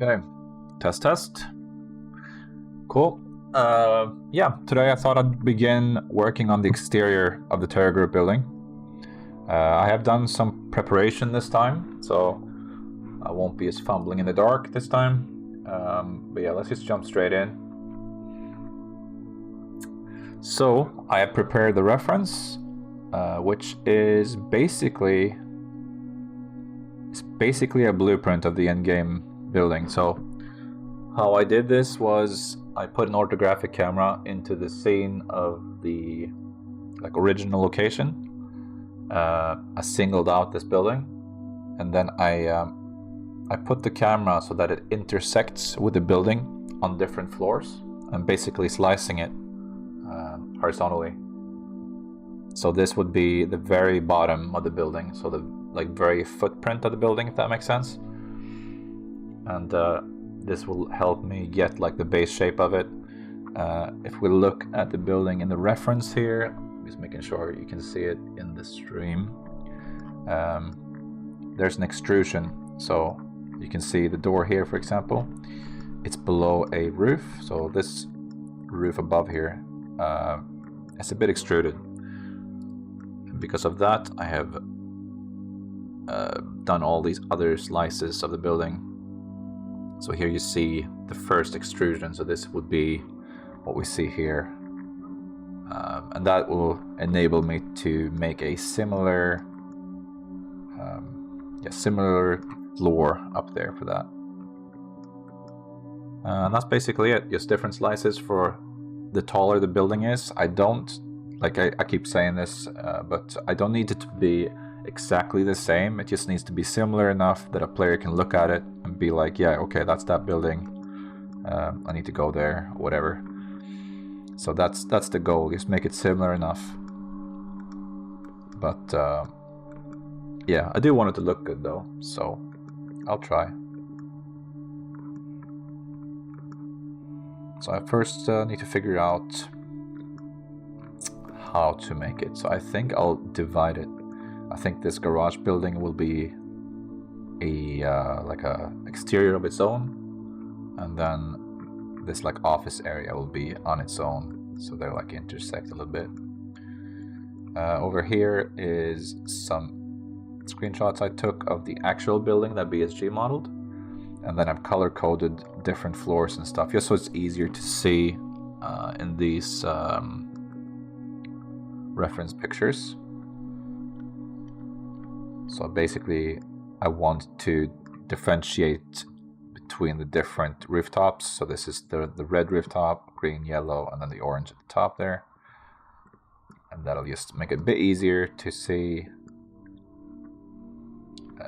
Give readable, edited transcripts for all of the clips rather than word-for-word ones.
Okay, test. Cool. Yeah, today I thought I'd begin working on the exterior of the Terragroup building. I have done some preparation this time, so I won't be as fumbling in the dark this time. But yeah, let's just jump straight in. So I have prepared the reference, which is basically a blueprint of the endgame building. So how I did this was I put an orthographic camera into the scene of the original location. I singled out this building, and then I put the camera so that it intersects with the building on different floors, and basically slicing it horizontally. So this would be the very bottom of the building, so the very footprint of the building, if that makes sense. And this will help me get the base shape of it. If we look at the building in the reference here, just making sure you can see it in the stream, there's an extrusion. So you can see the door here, for example, it's below a roof. So this roof above here, it's a bit extruded. And because of that, I have done all these other slices of the building. So here you see the first extrusion. So this would be what we see here. And that will enable me to make a similar floor up there for that. And that's basically it. Just different slices for the taller the building is. I don't, I keep saying this, but I don't need it to be exactly the same. It just needs to be similar enough that a player can look at it and be like, yeah, okay, that's that building. I need to go there, whatever. So that's the goal. Just make it similar enough. But yeah, I do want it to look good though, so I'll try. So I first need to figure out how to make it. So I think I'll divide it. I think this garage building will be a exterior of its own, and then this office area will be on its own, so they're intersect a little bit. Over here is some screenshots I took of the actual building that BSG modeled, and then I've color coded different floors and stuff, just so it's easier to see in these reference pictures. So basically, I want to differentiate between the different rooftops. So this is the red rooftop, green, yellow, and then the orange at the top there. And that'll just make it a bit easier to see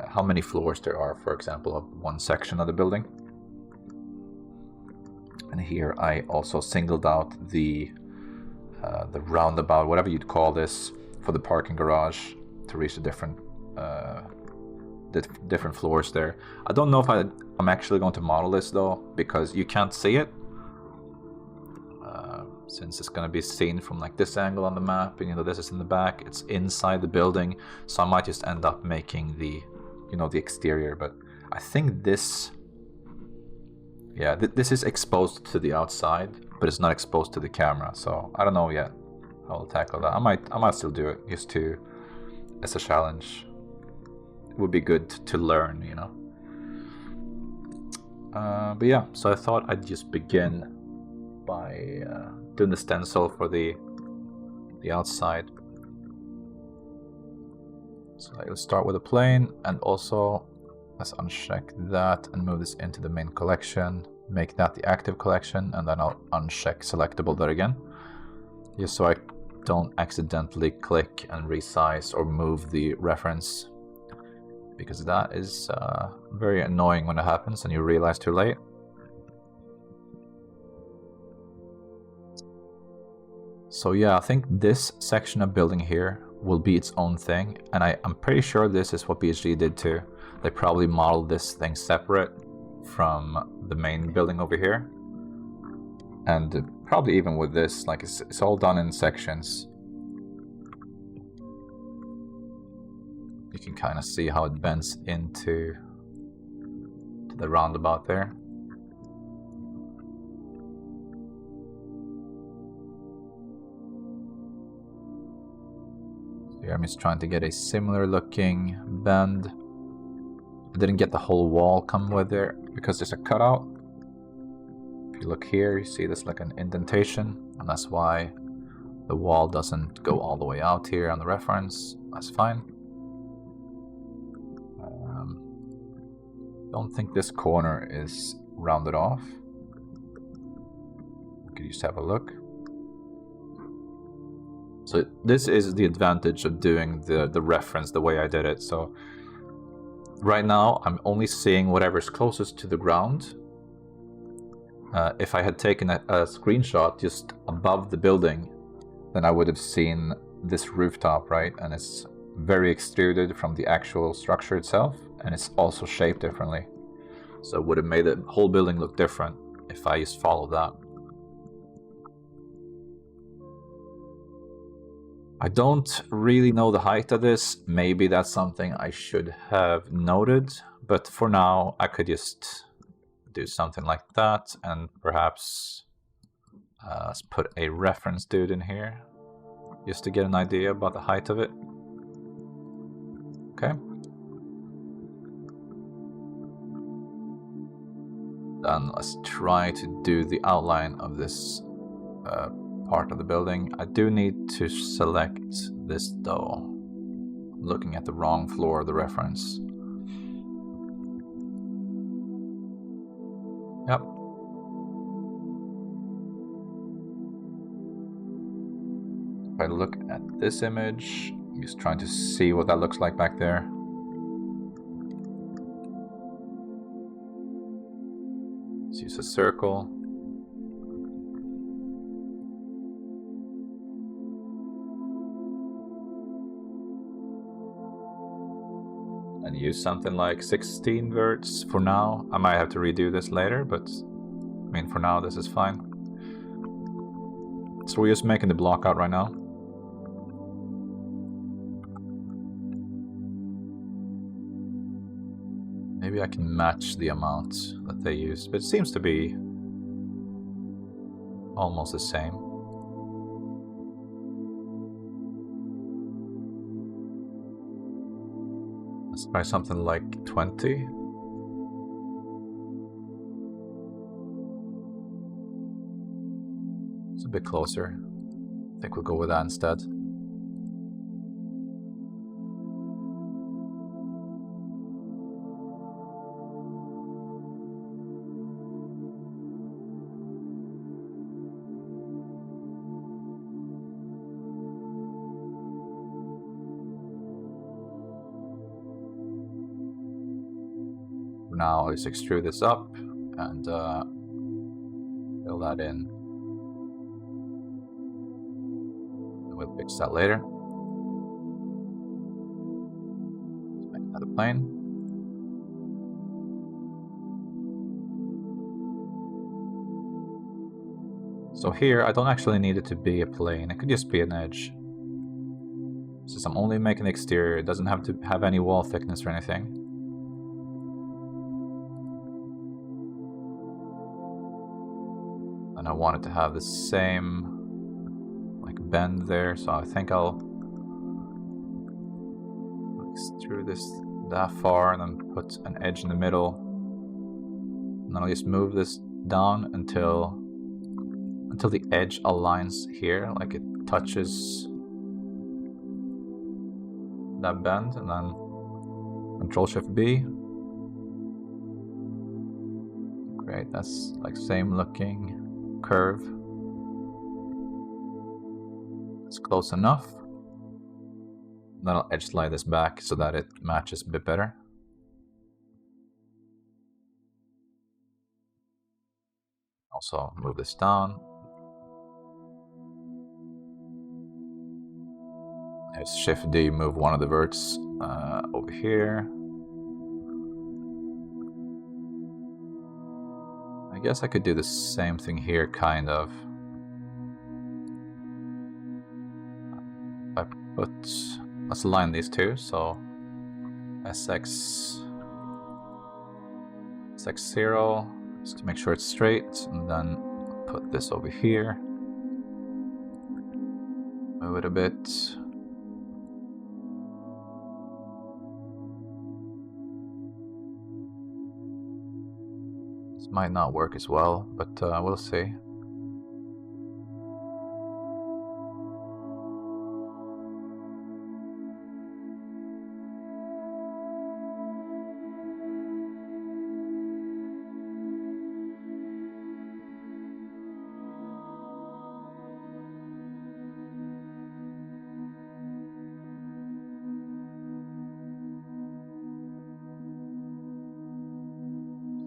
how many floors there are, for example, of one section of the building. And here I also singled out the roundabout, whatever you'd call this, for the parking garage to reach the different floors there. I don't know if I'm actually going to model this though, because you can't see it, since it's going to be seen from this angle on the map, and this is in the back, it's inside the building, so I might just end up making the the exterior. But I think this is exposed to the outside, but it's not exposed to the camera, so I don't know yet how I'll tackle that. I might still do it just as a challenge. It would be good to learn, but yeah, so I thought I'd just begin by doing the stencil for the outside. So let's start with a plane, and also let's uncheck that and move this into the main collection, make that the active collection, and then I'll uncheck selectable there again, just so I don't accidentally click and resize or move the reference, because that is very annoying when it happens and you realize too late. So yeah, I think this section of building here will be its own thing, and I'm pretty sure this is what BSG did too. They probably modeled this thing separate from the main building over here, and probably even with this, it's all done in sections. You can kind of see how it bends into the roundabout there. Here I'm just trying to get a similar looking bend. I didn't get the whole wall come with there because there's a cutout. If you look here, you see there's like an indentation, and that's why the wall doesn't go all the way out here on the reference. That's fine. Don't think this corner is rounded off. We could just have a look. So this is the advantage of doing the reference the way I did it. So right now I'm only seeing whatever's closest to the ground. If I had taken a screenshot just above the building, then I would have seen this rooftop, right? And it's very extruded from the actual structure itself, and it's also shaped differently. So it would have made the whole building look different if I just followed that. I don't really know the height of this. Maybe that's something I should have noted, but for now I could just do something like that, and perhaps let's put a reference dude in here just to get an idea about the height of it. Okay. Then let's try to do the outline of this part of the building. I do need to select this though. I'm looking at the wrong floor of the reference. Yep. If I look at this image, I'm just trying to see what that looks like back there. Let's use a circle. And use something like 16 verts for now. I might have to redo this later, but I mean for now this is fine. So we're just making the block out right now. Maybe I can match the amount that they use, but it seems to be almost the same. Let's try something like 20. It's a bit closer. I think we'll go with that instead. Now I'll just extrude this up and fill that in. We'll fix that later. Let's make another plane. So here I don't actually need it to be a plane, it could just be an edge. Since I'm only making the exterior, it doesn't have to have any wall thickness or anything. And I want it to have the same like bend there, so I think I'll extrude this that far and then put an edge in the middle. And then I'll just move this down until the edge aligns here, like it touches that bend, and then Control-Shift-B. Great, that's like same looking curve. It's close enough. Then I'll edge slide this back so that it matches a bit better. Also move this down. Let's Shift-D, move one of the verts over here. I guess I could do the same thing here, kind of. I put, let's align these two, so SX0, just to make sure it's straight, and then put this over here. Move it a bit. might not work as well, but we'll see.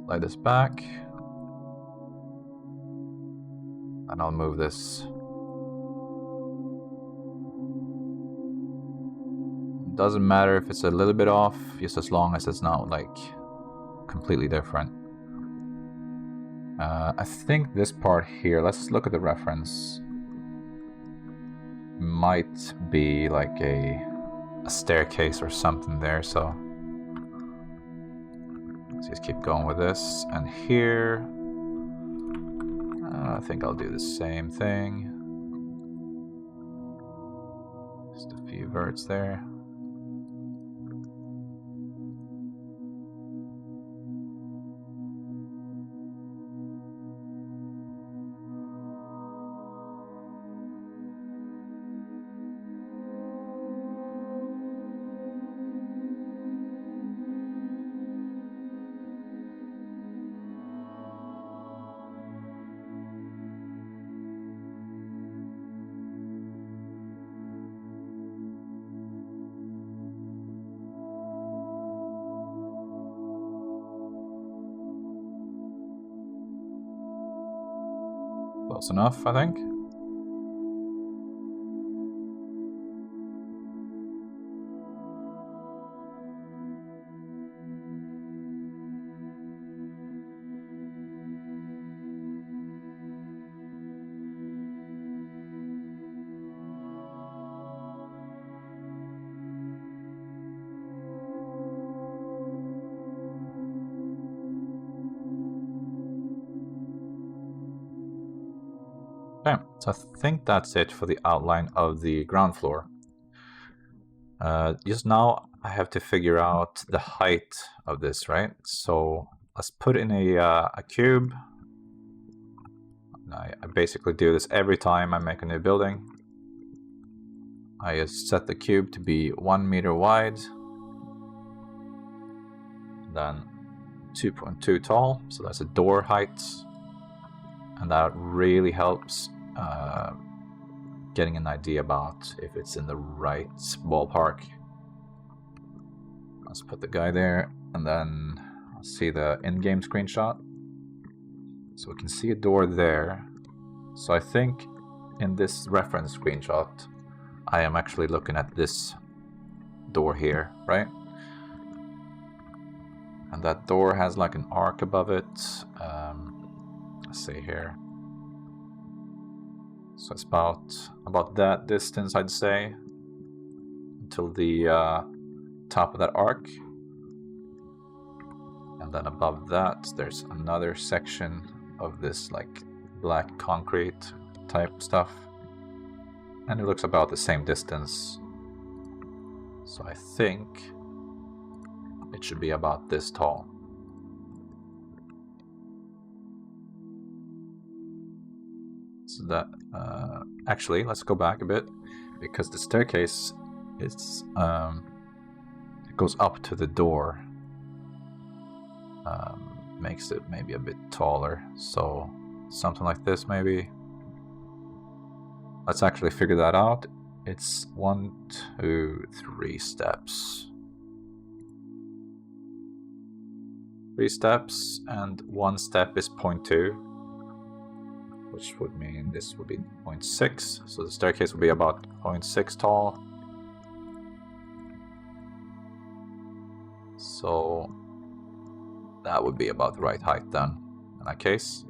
Slide this back. And I'll move this. Doesn't matter if it's a little bit off, just as long as it's not like completely different. I think this part here, let's look at the reference. Might be like a staircase or something there, so let's just keep going with this. And here, I think I'll do the same thing. Just a few verts there. Close enough, I think. Okay, so I think that's it for the outline of the ground floor. Just now I have to figure out the height of this, right? So let's put in a cube. I basically do this every time I make a new building. I just set the cube to be 1 meter wide, then 2.2 tall, so that's a door height, and that really helps getting an idea about if it's in the right ballpark. Let's put the guy there, and then I'll see the in-game screenshot. So we can see a door there. So I think in this reference screenshot, I am actually looking at this door here, right? And that door has like an arc above it. Let's see here. So it's about that distance, I'd say, until the top of that arc. And then above that, there's another section of this like black concrete type stuff. And it looks about the same distance. So I think it should be about this tall. So that, actually, let's go back a bit, because the staircase is, it goes up to the door. Makes it maybe a bit taller, so something like this maybe. Let's actually figure that out. It's 1, 2, 3 steps. 3 steps, and 1 step is 0.2, which would mean this would be 0.6. So the staircase would be about 0.6 tall. So that would be about the right height then, in that case.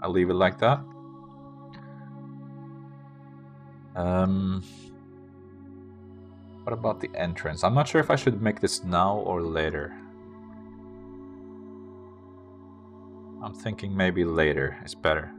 I'll leave it like that. What about the entrance? I'm not sure if I should make this now or later. I'm thinking maybe later is better.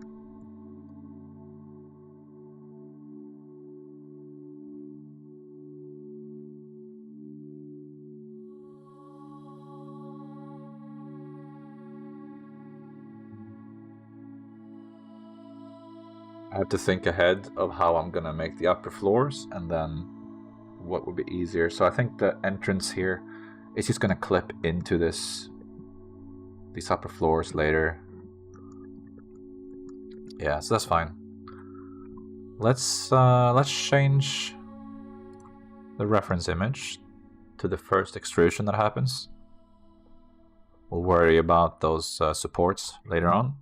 have to think ahead of how I'm gonna make the upper floors and then what would be easier. So I think the entrance here is just gonna clip into these upper floors later. Yeah, so that's fine. Let's change the reference image to the first extrusion that happens. We'll worry about those supports later on.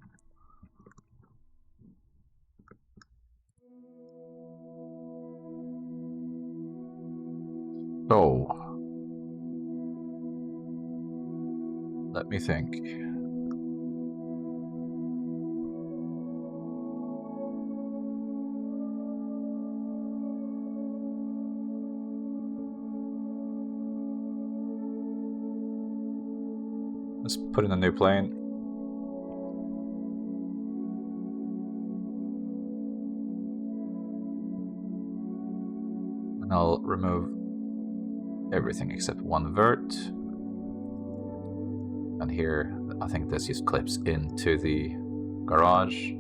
So, let me think. Let's put in a new plane. And I'll remove everything except one vert. And here, I think this just clips into the garage.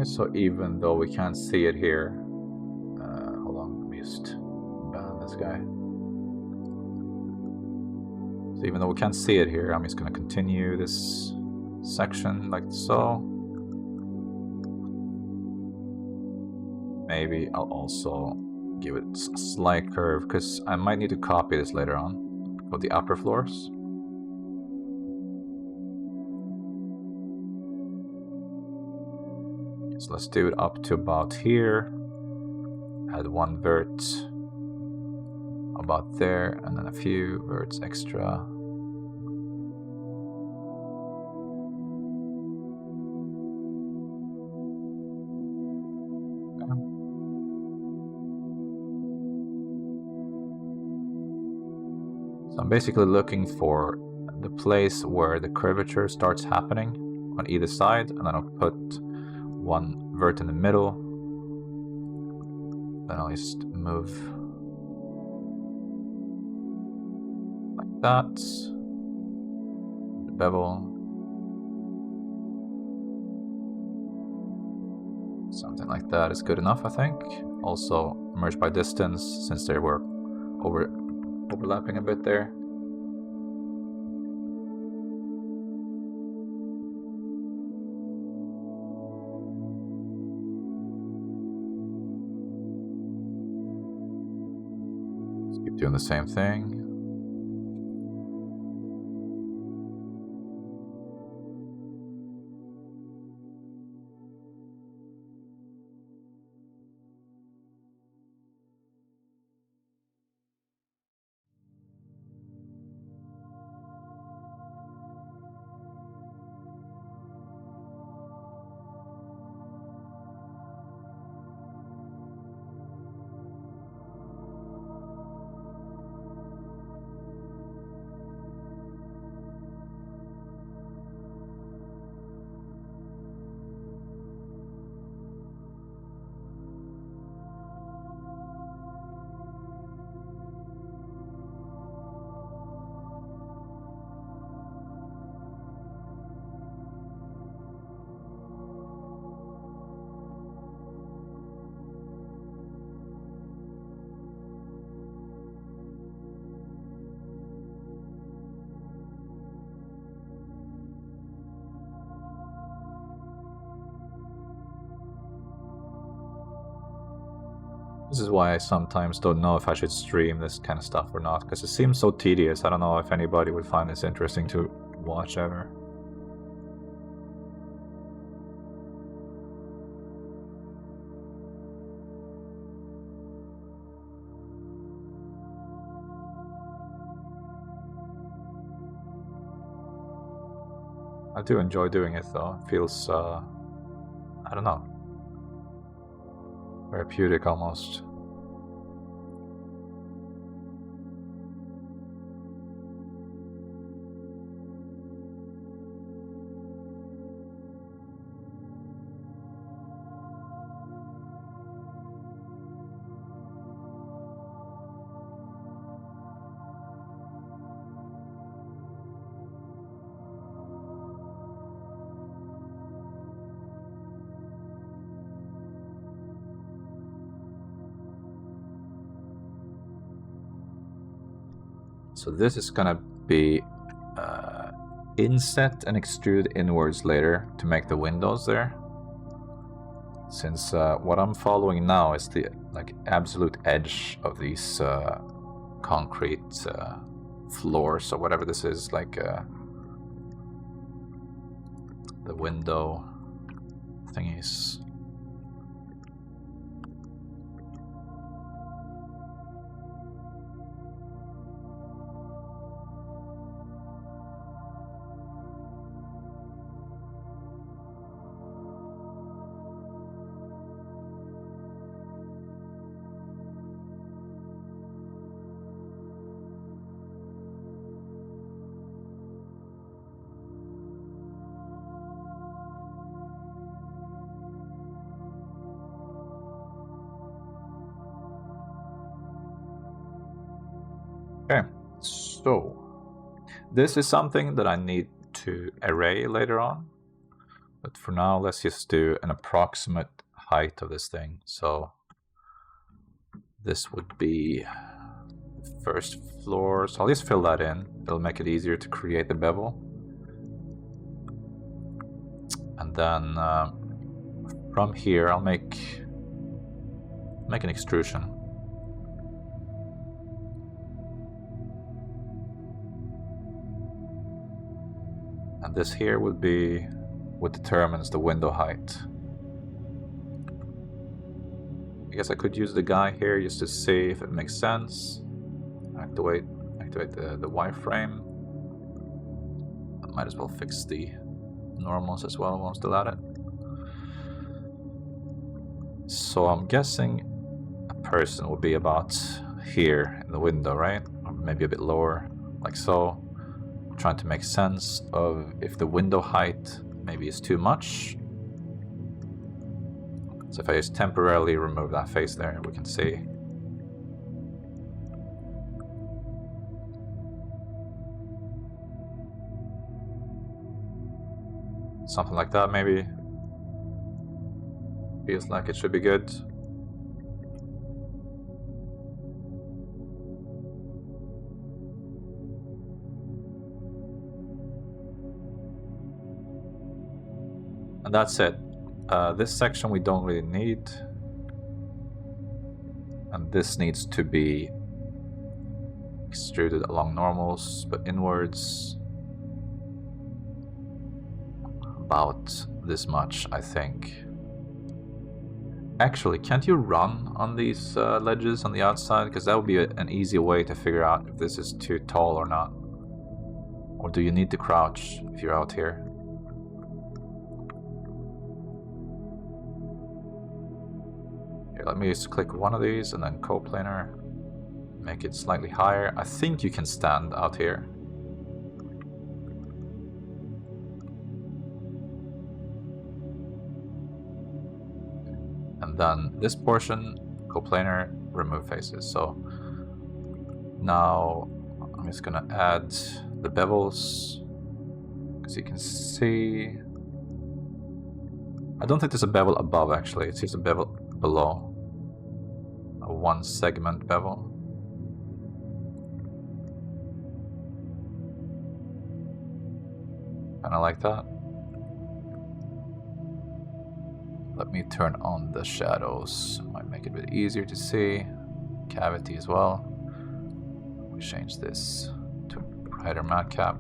So even though we can't see it here, hold on, let me just ban this guy. So even though we can't see it here, I'm just going to continue this section like so. Maybe I'll also give it a slight curve because I might need to copy this later on for the upper floors. So let's do it up to about here. Add one vert about there, and then a few verts extra. So I'm basically looking for the place where the curvature starts happening on either side, and then I'll put one vert in the middle. Then I'll just move like that. The bevel. Something like that is good enough, I think. Also merge by distance, since they were overlapping a bit there. Let's keep doing the same thing. This is why I sometimes don't know if I should stream this kind of stuff or not, because it seems so tedious. I don't know if anybody would find this interesting to watch ever. I do enjoy doing it though. It feels, I don't know, therapeutic almost. So this is gonna be inset and extrude inwards later to make the windows there. Since what I'm following now is the absolute edge of these concrete floors, or whatever this is, the window thingies. Okay, so this is something that I need to array later on, but for now let's just do an approximate height of this thing. So this would be the first floor, so I'll just fill that in. It'll make it easier to create the bevel. And then from here I'll make an extrusion. And this here would be what determines the window height. I guess I could use the guy here just to see if it makes sense. Activate the wireframe. I might as well fix the normals as well while I'm still at it. So I'm guessing a person will be about here in the window, right? Or maybe a bit lower, like so. I'm trying to make sense of if the window height maybe is too much. So if I just temporarily remove that face there, we can see. Something like that maybe. Feels like it should be good. And that's it. This section we don't really need. And this needs to be extruded along normals, but inwards. About this much, I think. Actually, can't you run on these ledges on the outside? Because that would be an easy way to figure out if this is too tall or not. Or do you need to crouch if you're out here? Here, let me just click one of these and then coplanar. Make it slightly higher. I think you can stand out here. And then this portion, coplanar, remove faces. So now I'm just gonna add the bevels. As you can see, I don't think there's a bevel above actually, it's just a bevel below. A one segment bevel. Kinda like that. Let me turn on the shadows. Might make it a bit easier to see. Cavity as well. We change this to brighter matcap.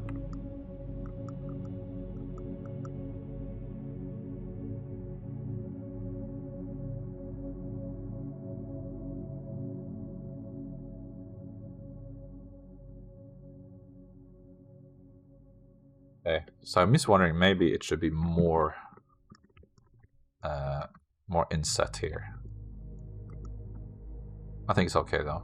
Okay, so I'm just wondering, maybe it should be more inset here. I think it's okay though.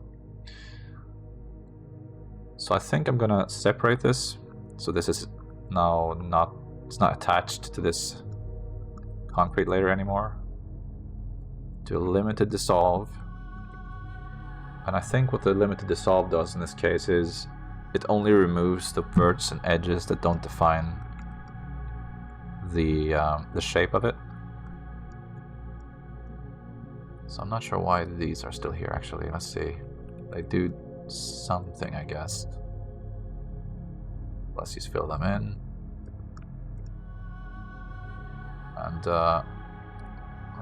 So I think I'm gonna separate this. So this is now it's not attached to this concrete layer anymore. Do a limited dissolve. And I think what the limited dissolve does in this case is it only removes the verts and edges that don't define the shape of it. So I'm not sure why these are still here actually. Let's see. They do something, I guess. Let's just fill them in. And I'll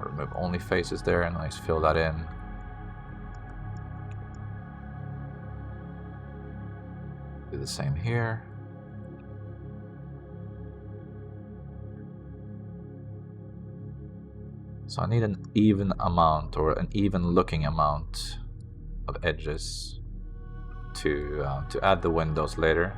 remove only faces there and let's fill that in. Do the same here. So I need an even amount or an even looking amount of edges to add the windows later.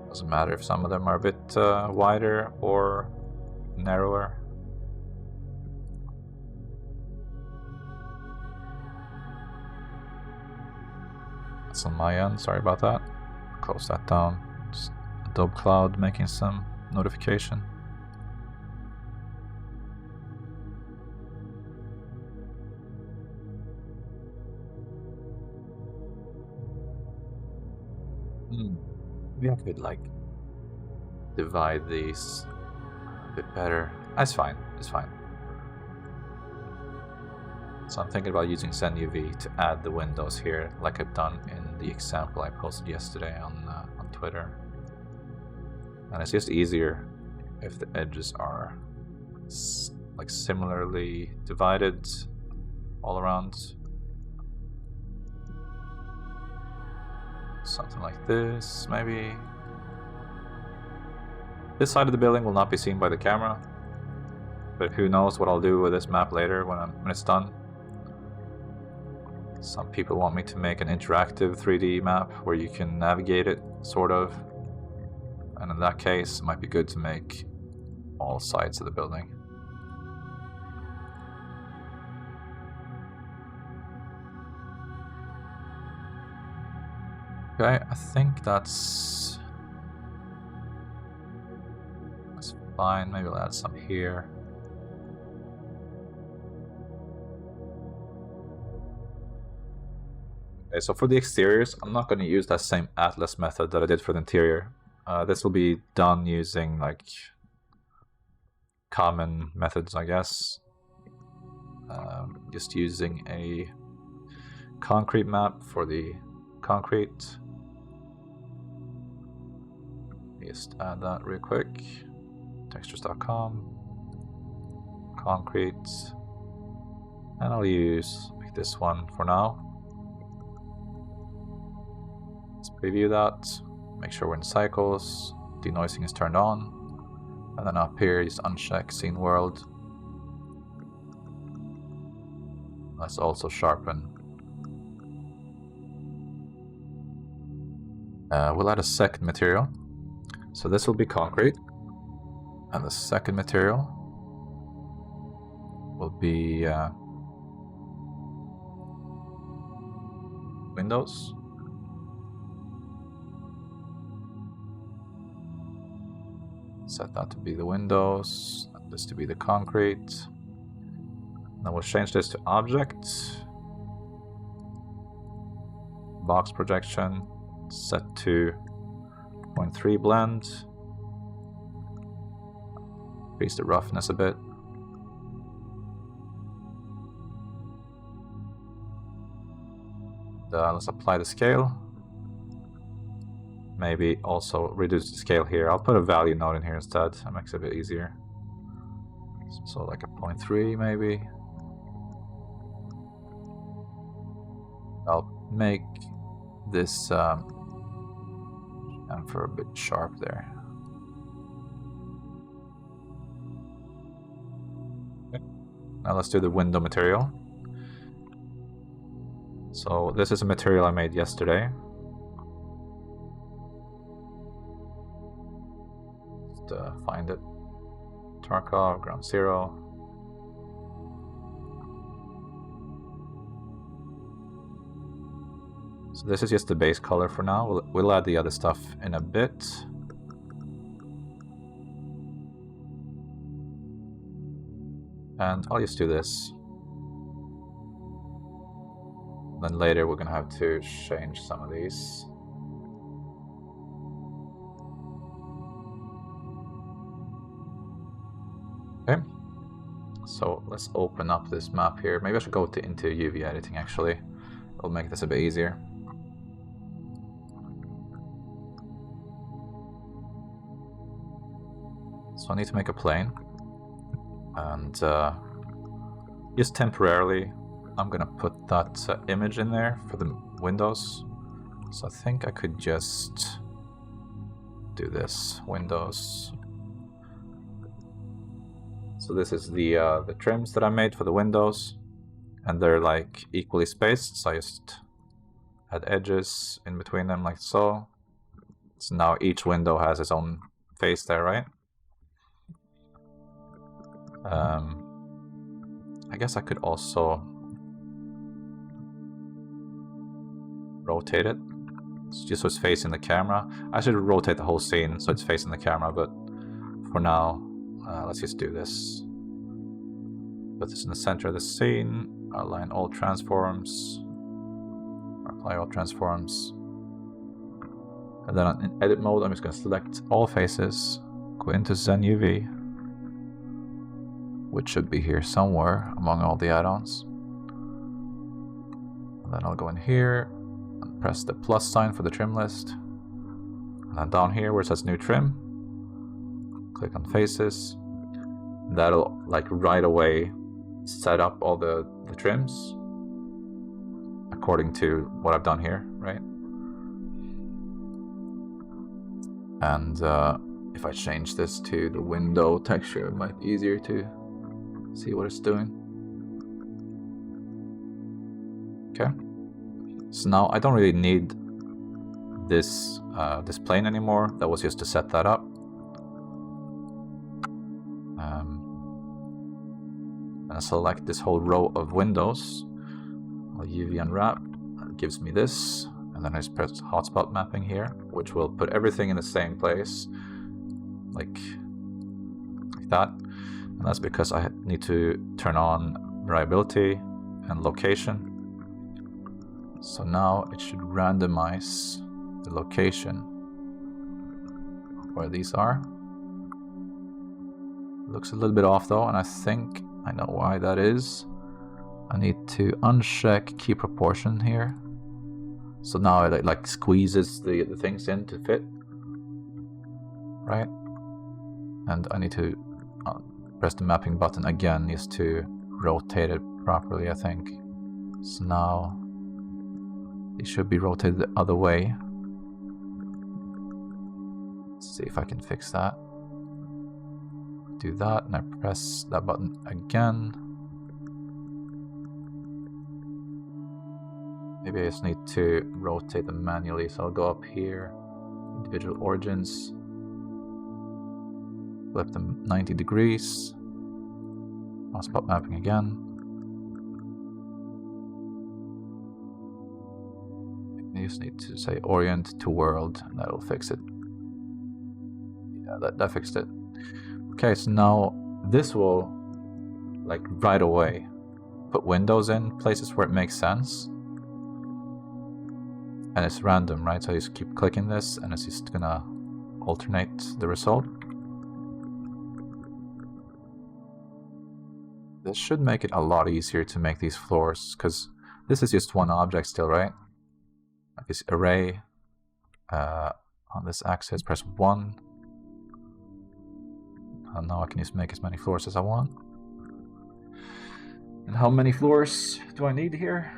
Doesn't matter if some of them are a bit wider or narrower. That's on my end, sorry about that. Close that down. Just Adobe Cloud making some notification. Maybe I could like divide these a bit better. That's fine, it's fine. So I'm thinking about using ZenUV to add the windows here, like I've done in the example I posted yesterday on Twitter. And it's just easier if the edges are like similarly divided all around. Something like this, maybe. This side of the building will not be seen by the camera, but who knows what I'll do with this map later when it's done. Some people want me to make an interactive 3D map where you can navigate it, sort of. And in that case, it might be good to make all sides of the building. Okay, I think that's fine. Maybe I'll add some here. Okay, so for the exteriors, I'm not going to use that same atlas method that I did for the interior. This will be done using like common methods, I guess. Just using a concrete map for the concrete. Just add that real quick. Textures.com, concrete, and I'll use like this one for now. Let's preview that, make sure we're in cycles, denoising is turned on, and then up here just uncheck scene world. Let's also sharpen. We'll add a second material, so this will be concrete. And the second material will be windows. Set that to be the windows, and this to be the concrete. Then we'll change this to object. Box projection, set to 0.3 blend. Increase the roughness a bit. Let's apply the scale. Maybe also reduce the scale here. I'll put a value node in here instead. That makes it a bit easier. So like a 0.3 maybe. I'll make this chamfer a bit sharp there. now let's do the window material. So this is a material I made yesterday. Just find it. Tarkov, ground zero. So this is just the base color for now. We'll add the other stuff in a bit. And I'll just do this. Then later we're gonna have to change some of these. Okay. So let's open up this map here. Maybe I should go into UV editing actually. It'll make this a bit easier. So I need to make a plane. And just temporarily, I'm gonna put that image in there for the windows. So I think I could just do this, windows. So this is the trims that I made for the windows, and they're like equally spaced. So I just add edges in between them like so. So now each window has its own face there, right? I guess I could also rotate it. It's just so it's facing the camera. I should rotate the whole scene so it's facing the camera, but for now, let's just do this. Put this in the center of the scene, align all transforms, apply all transforms. And then in edit mode, I'm just going to select all faces, go into Zen UV, which should be here somewhere among all the add-ons. And then I'll go in here and press the plus sign for the trim list. And then down here where it says new trim, click on faces. That'll like right away set up all the trims according to what I've done here, right? And if I change this to the window texture, it might be easier to see what it's doing. Okay, so now I don't really need this this plane anymore. That was just to set that up. And I select this whole row of windows. I'll UV unwrap. That gives me this, and then I just press hotspot mapping here, which will put everything in the same place, like that. And that's because I need to turn on variability and location. So now it should randomize the location where these are. Looks a little bit off though, and I think I know why that is. I need to uncheck key proportion here. So now it like squeezes the things in to fit, right? And I need to press the mapping button again just to rotate it properly, I think. So now it should be rotated the other way. Let's see if I can fix that. Do that, and I press that button again. Maybe I just need to rotate them manually, so I'll go up here, individual origins, flip them 90 degrees, hotspot mapping again. You just need to say orient to world, and that'll fix it. Yeah, that fixed it. Okay, so now this will, like right away, put windows in places where it makes sense. And it's random, right? So I just keep clicking this, and it's just gonna alternate the result. This should make it a lot easier to make these floors, because this is just one object still, right? Like this array on this axis, press 1. And now I can just make as many floors as I want. And how many floors do I need here?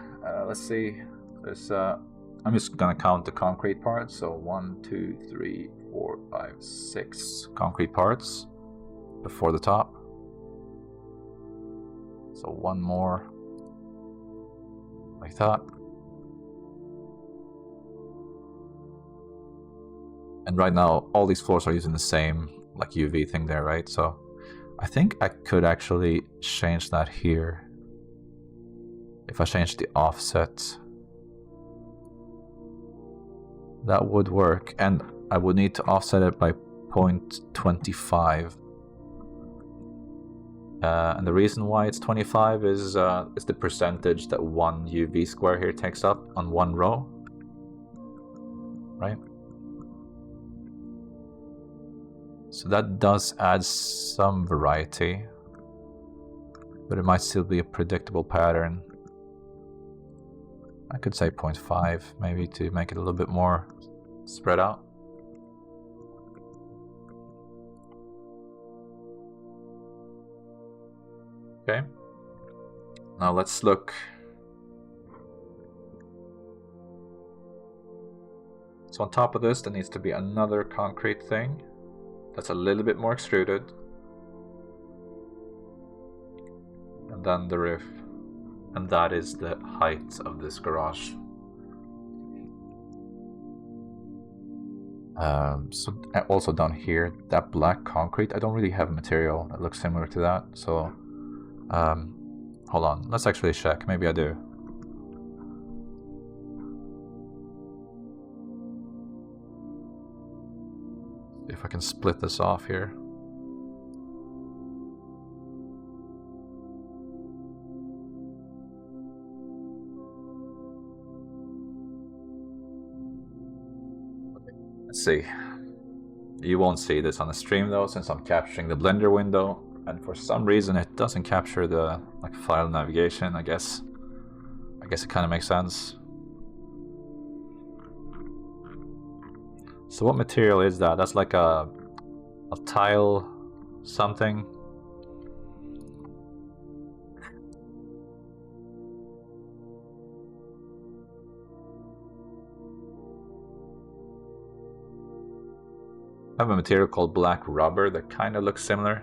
Let's see. There's I'm just gonna count the concrete parts. So 1, 2, 3, 4, 5, 6 concrete parts before the top. So one more like that. And right now, all these floors are using the same like UV thing there, right? So I think I could actually change that here. If I change the offset, that would work. And I would need to offset it by 0.25. And the reason why it's 25 is the percentage that one UV square here takes up on one row, right? So that does add some variety, but it might still be a predictable pattern. I could say 0.5 maybe to make it a little bit more spread out. Okay, now let's look. So on top of this, there needs to be another concrete thing that's a little bit more extruded. And then the roof. And that is the height of this garage. So also down here, that black concrete, I don't really have material that looks similar to that. So hold on, let's actually check. Maybe I do. See if I can split this off here. Let's see. You won't see this on the stream though, since I'm capturing the Blender window, and for some reason it doesn't capture the like file navigation. I guess it kind of makes sense. So what material is that? That's like a tile something. I have a material called black rubber that kind of looks similar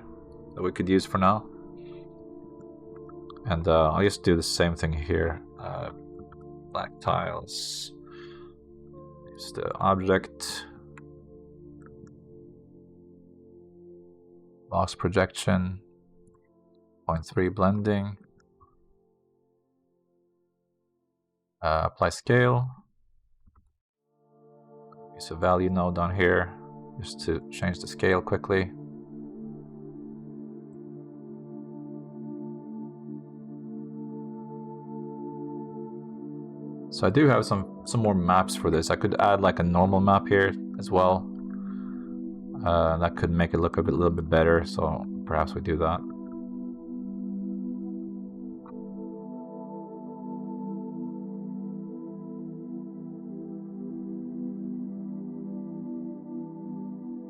that we could use for now. And I'll just do the same thing here. Black tiles. Use the object. Box projection. 0.3 blending. Apply scale. Use a value node down here just to change the scale quickly. So I do have some more maps for this. I could add like a normal map here as well. That could make it look a little bit better, so perhaps we do that.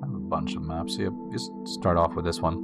I have a bunch of maps here. Just start off with this one.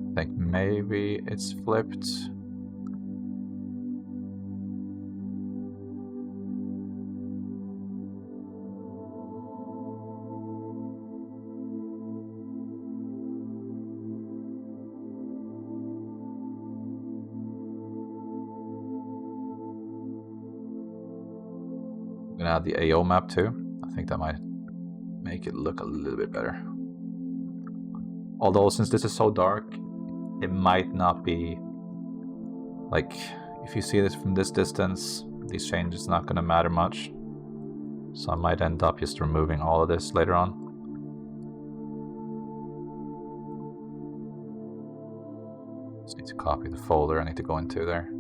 I think maybe it's flipped. I'm gonna add the AO map too. I think that might make it look a little bit better. Although since this is so dark, it might not be like, if you see this from this distance, these changes not gonna matter much. So I might end up just removing all of this later on. Just need to copy the folder I need to go into there.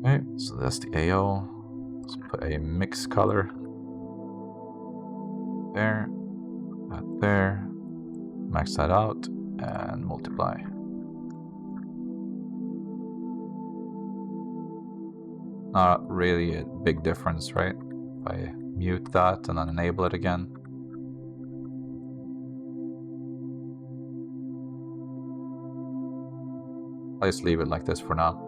Okay, so that's the AO. Let's put a mix color there, that there, max that out, and multiply. not really a big difference, right? If I mute that and then enable it again. I'll just leave it like this for now.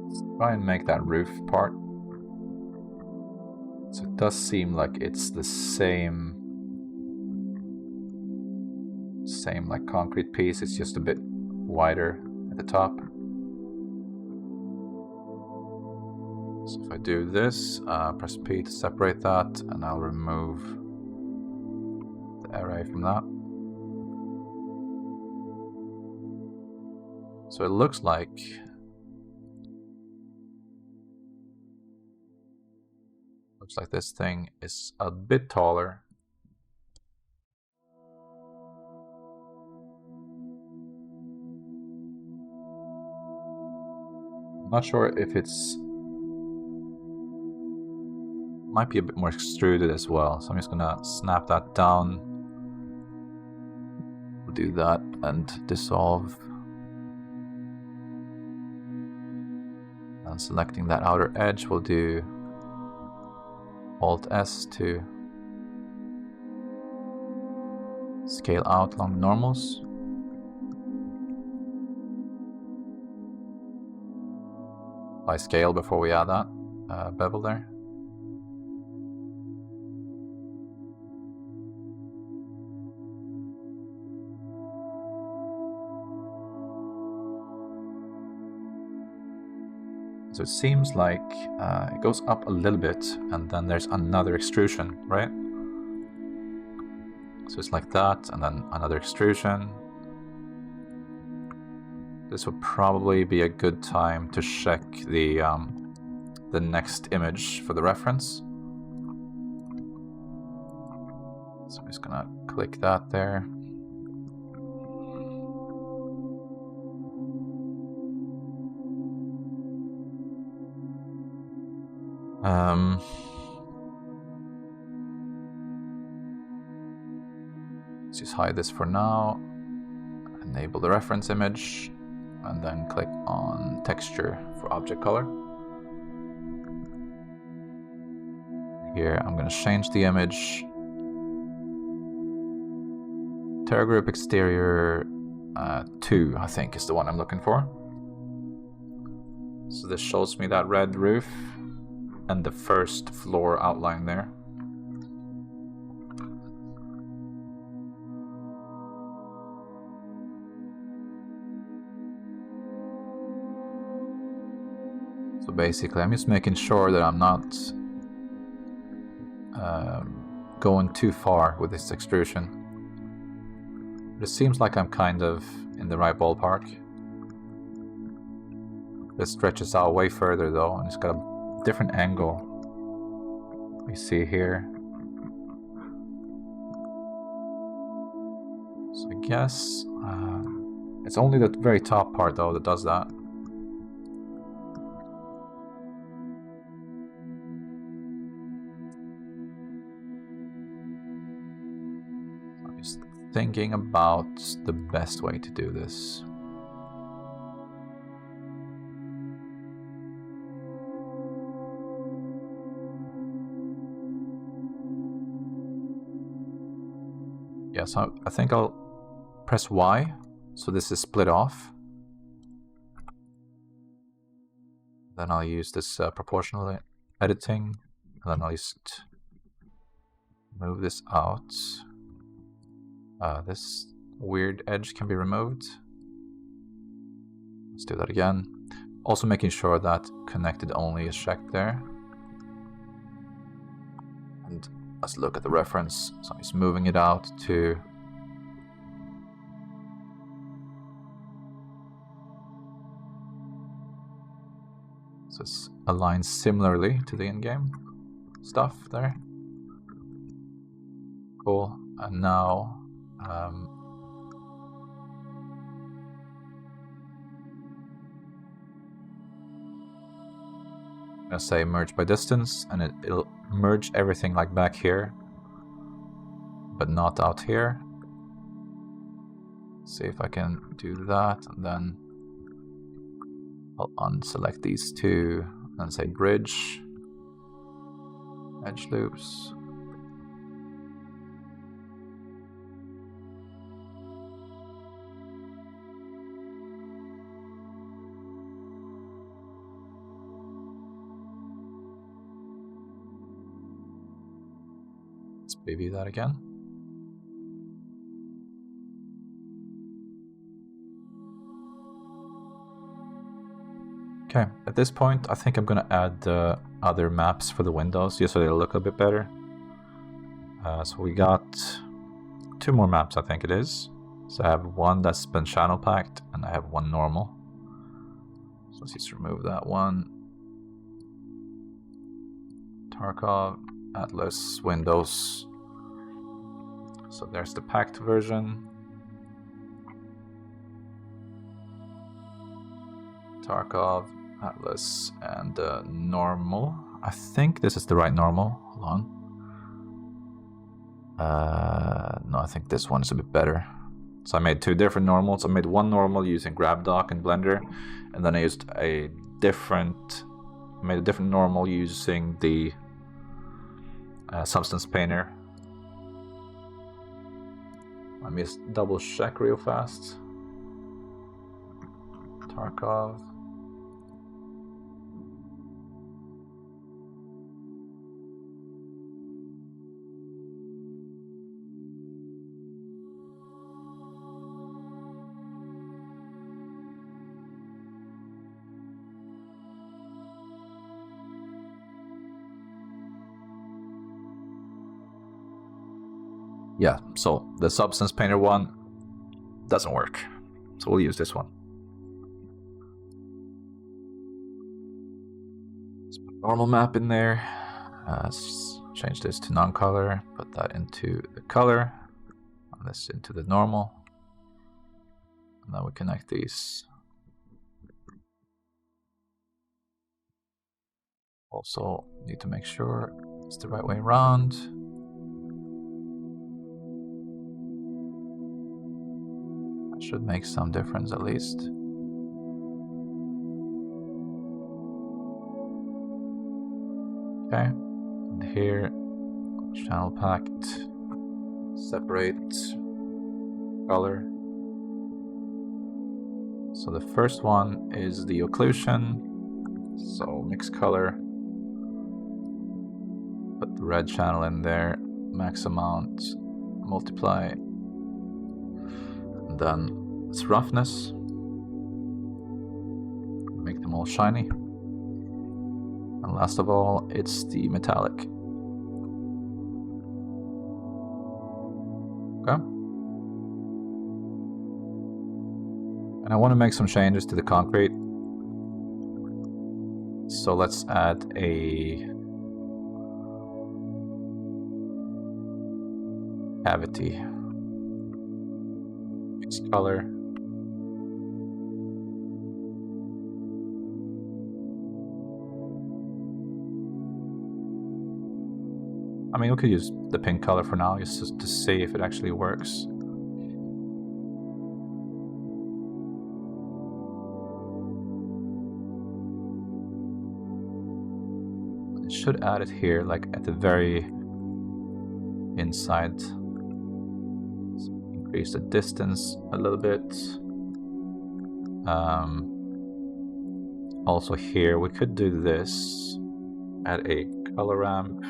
Let's try and make that roof part. So it does seem like it's the same like concrete piece, it's just a bit wider at the top. So if I do this, press P to separate that, and I'll remove the array from that. So it looks like this thing is a bit taller. I'm not sure if it's might be a bit more extruded as well, so I'm just gonna snap that down. We'll do that and dissolve. And selecting that outer edge, we'll do Alt S to scale out along the normals. By scale before we add that bevel there. So it seems like it goes up a little bit and then there's another extrusion, right? So it's like that and then another extrusion. This would probably be a good time to check the next image for the reference. So I'm just gonna click that there. Let's just hide this for now. Enable the reference image, and then click on texture for object color. Here I'm going to change the image. Terragroup exterior 2, I think, is the one I'm looking for. So this shows me that red roof and the first floor outline there. So basically I'm just making sure that I'm not going too far with this extrusion. But it seems like I'm kind of in the right ballpark. This stretches out way further though, and it's got a different angle. We see here. So I guess it's only the very top part though that does that. I'm just thinking about the best way to do this. Yeah, so I think I'll press Y, so this is split off. Then I'll use this proportional editing, and then I'll just move this out. This weird edge can be removed. Let's do that again. Also making sure that connected only is checked there. And let's look at the reference. So I'm just moving it out to so it's aligned similarly to the in-game stuff there. Cool. And now I'm gonna say merge by distance, and it'll merge everything like back here, but not out here. See if I can do that, and then I'll unselect these two and say bridge, edge loops. Let's preview that again. Okay, at this point, I think I'm gonna add other maps for the windows, just so they look a bit better. So we got 2 more maps, I think it is. So I have one that's been channel packed, and I have one normal. So let's just remove that one. Tarkov, Atlas, Windows. So there's the packed version. Tarkov, Atlas, and normal. I think this is the right normal. Hold on. No, I think this one is a bit better. So I made 2 different normals. I made one normal using GrabDoc and Blender, and then I used made a different normal using the Substance Painter. Let me just double check real fast. Tarkov. Yeah, so the Substance Painter one doesn't work. So we'll use this one. Let's put normal map in there. Let's change this to non-color, put that into the color, and this into the normal. And then we connect these. Also need to make sure it's the right way around. That should make some difference at least. Okay, and here, channel packed, separate color. So the first one is the occlusion, so mix color, put the red channel in there, max amount, multiply, and then it's roughness, make them all shiny. And last of all, it's the metallic. Okay. And I want to make some changes to the concrete. So let's add a cavity. Mix color. I mean, we could use the pink color for now, just to see if it actually works. It should add it here, like at the very inside. Let's increase the distance a little bit. Also here, we could do this, add a color ramp.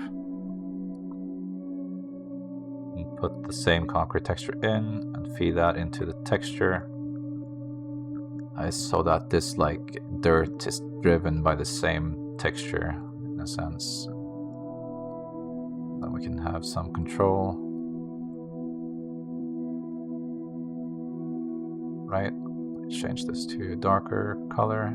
Put the same concrete texture in and feed that into the texture, so that this like dirt is driven by the same texture in a sense. Then we can have some control. Right, change this to a darker color.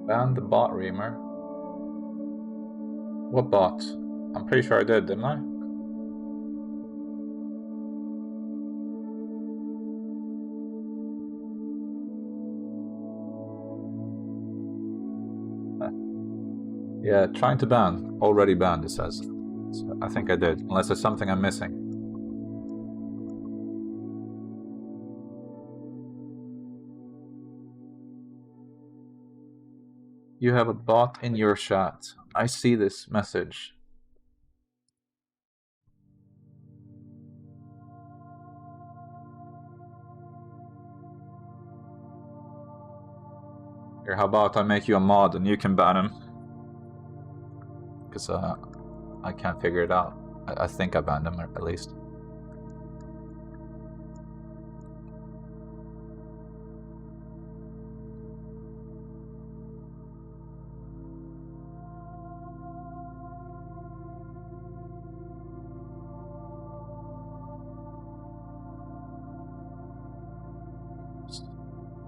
And the bot reamer. What bot? I'm pretty sure I did, didn't I? Yeah, trying to ban. Already banned, it says. So I think I did, unless there's something I'm missing. You have a bot in your chat. I see this message. Here, how about I make you a mod and you can ban him? Because I can't figure it out. I think I banned him, at least.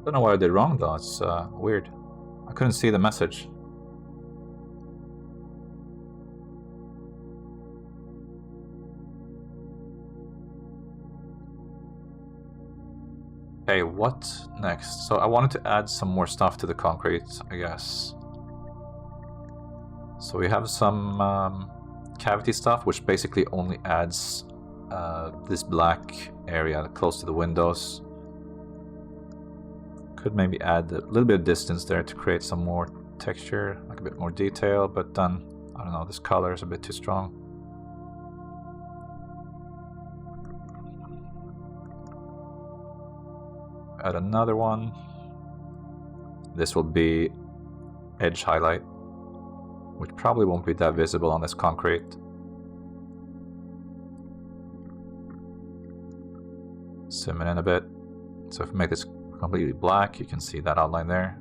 Don't know what I did wrong though, it's weird. I couldn't see the message. Okay, what next? So I wanted to add some more stuff to the concrete, I guess. So we have some cavity stuff, which basically only adds this black area close to the windows. Could maybe add a little bit of distance there to create some more texture, like a bit more detail, but then, I don't know, this color is a bit too strong. Add another one. This will be edge highlight, which probably won't be that visible on this concrete. Zoom it in a bit. So if we make this completely black, you can see that outline there.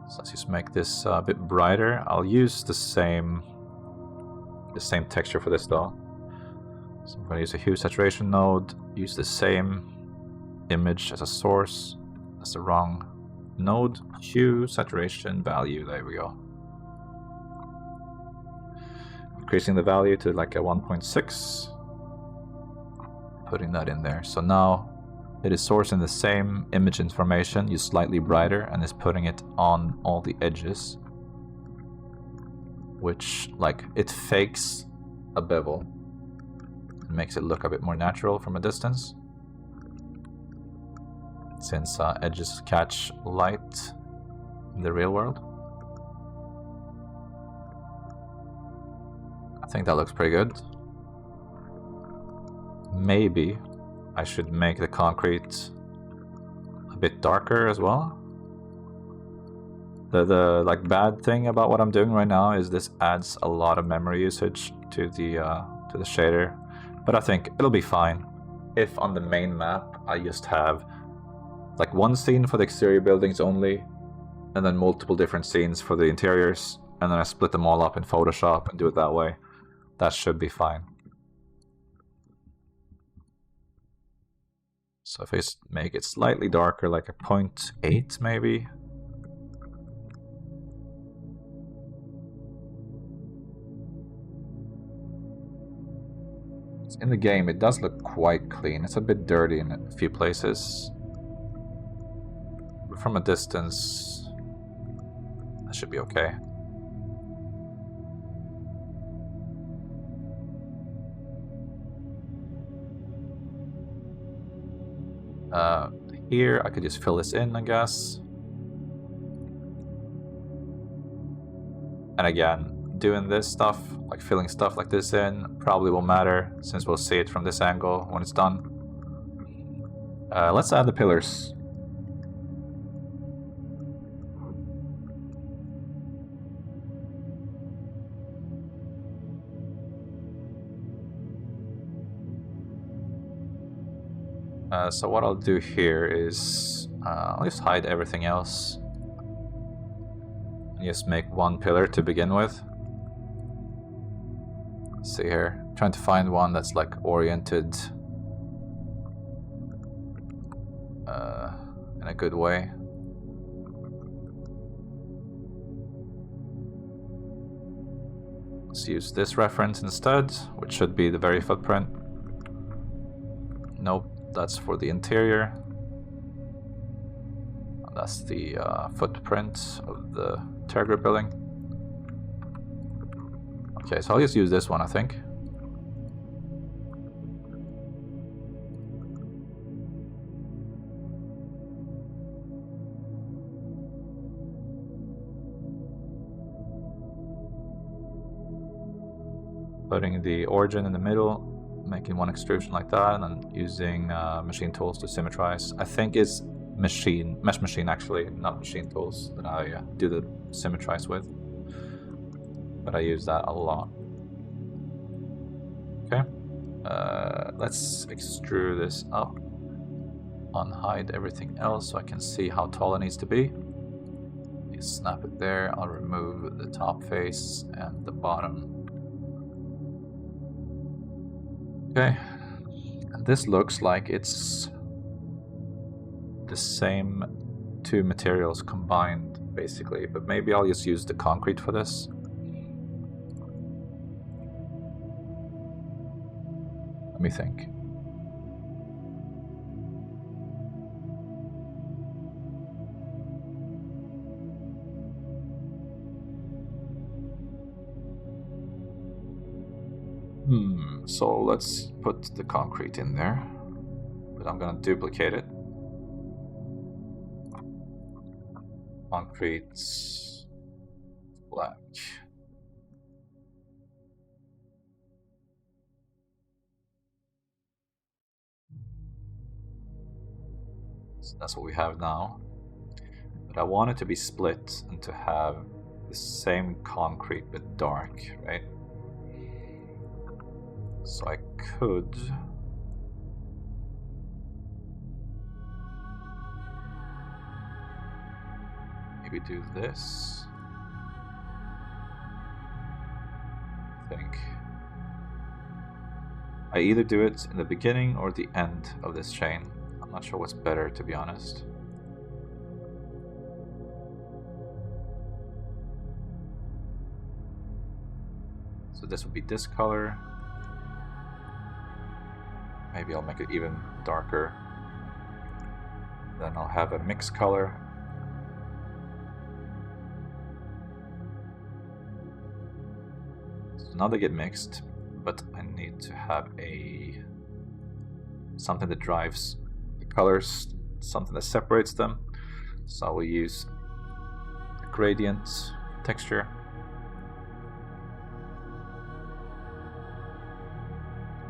So let's just make this a bit brighter. I'll use the same texture for this though. So I'm going to use a hue saturation node, use the same image as a source. That's the wrong node. Hue saturation value, there we go. Increasing the value to like a 1.6. Putting that in there. So now it is sourcing the same image information, used slightly brighter, and is putting it on all the edges. Which, like, it fakes a bevel. It makes it look a bit more natural from a distance. Since edges catch light in the real world. I think that looks pretty good. Maybe I should make the concrete a bit darker as well. The like bad thing about what I'm doing right now is this adds a lot of memory usage to the shader, but I think it'll be fine if on the main map I just have like one scene for the exterior buildings only, and then multiple different scenes for the interiors, and then I split them all up in Photoshop and do it that way. That should be fine. So if I just make it slightly darker, like a 0.8 maybe. In the game, it does look quite clean. It's a bit dirty in a few places. But from a distance, that should be okay. Here, I could just fill this in, I guess. And again, doing this stuff, like filling stuff like this in, probably won't matter since we'll see it from this angle when it's done. Let's add the pillars. So what I'll do here is I'll just hide everything else. And just make one pillar to begin with. Let's see here, trying to find one that's like oriented in a good way. Let's use this reference instead, which should be the very footprint. Nope, that's for the interior. And that's the footprint of the Terragroup building. Okay, so I'll just use this one, I think. Putting the origin in the middle, making one extrusion like that, and then using machine tools to symmetrize. I think it's mesh machine actually, not machine tools that I do the symmetrize with, but I use that a lot. Okay, let's extrude this up, unhide everything else so I can see how tall it needs to be. You snap it there. I'll remove the top face and the bottom. Okay, and this looks like it's the same two materials combined, basically, but maybe I'll just use the concrete for this. Let me think. So let's put the concrete in there, but I'm gonna duplicate it. Concrete black. So that's what we have now. But I want it to be split and to have the same concrete but dark, right? So I could maybe do this. I think I either do it in the beginning or the end of this chain. I'm not sure what's better, to be honest. So this would be this color. Maybe I'll make it even darker. Then I'll have a mixed color. So now they get mixed, but I need to have something that drives the colors, something that separates them. So I will use a gradient texture.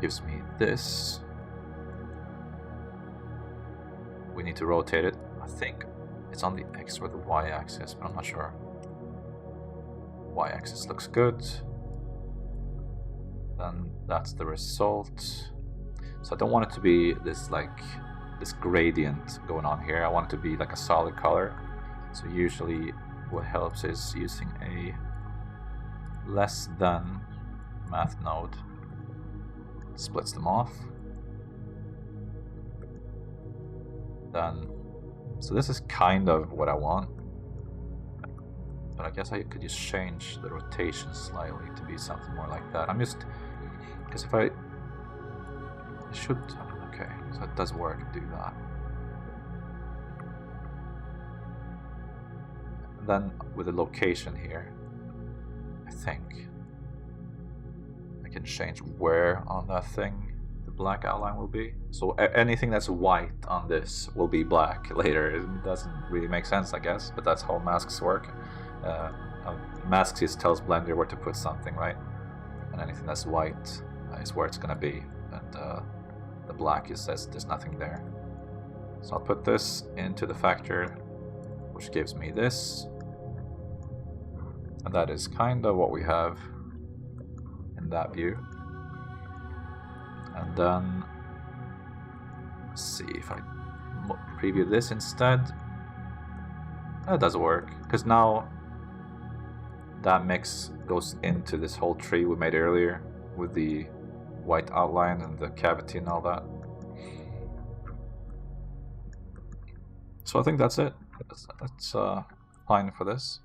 Gives me this. We need to rotate it. I think it's on the X or the Y axis, but I'm not sure. Y axis looks good. Then that's the result. So I don't want it to be this gradient going on here. I want it to be like a solid color. So usually what helps is using a less than math node. Splits them off. Then, so this is kind of what I want, but I guess I could just change the rotation slightly to be something more like that. I'm just, because if I should, okay, so it does work to do that. And then with the location here, I think I can change where on that thing the black outline will be. So anything that's white on this will be black later. It doesn't really make sense, I guess, but that's how masks work. Masks just tells Blender where to put something, right? And anything that's white is where it's gonna be, and the black says there's nothing there. So I'll put this into the factor, which gives me this, and that is kind of what we have in that view. And then let's see if I preview this instead. That does work, because now that mix goes into this whole tree we made earlier with the white outline and the cavity and all that. So I think that's it. That's fine for this.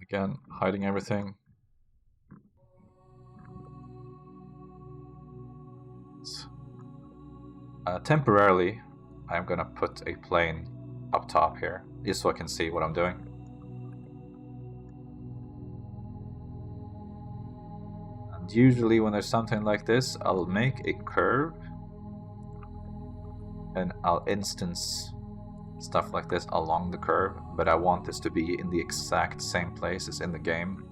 Again, hiding everything. Temporarily, I'm gonna put a plane up top here, just so I can see what I'm doing. And usually when there's something like this, I'll make a curve and I'll instance stuff like this along the curve, but I want this to be in the exact same place as in the game.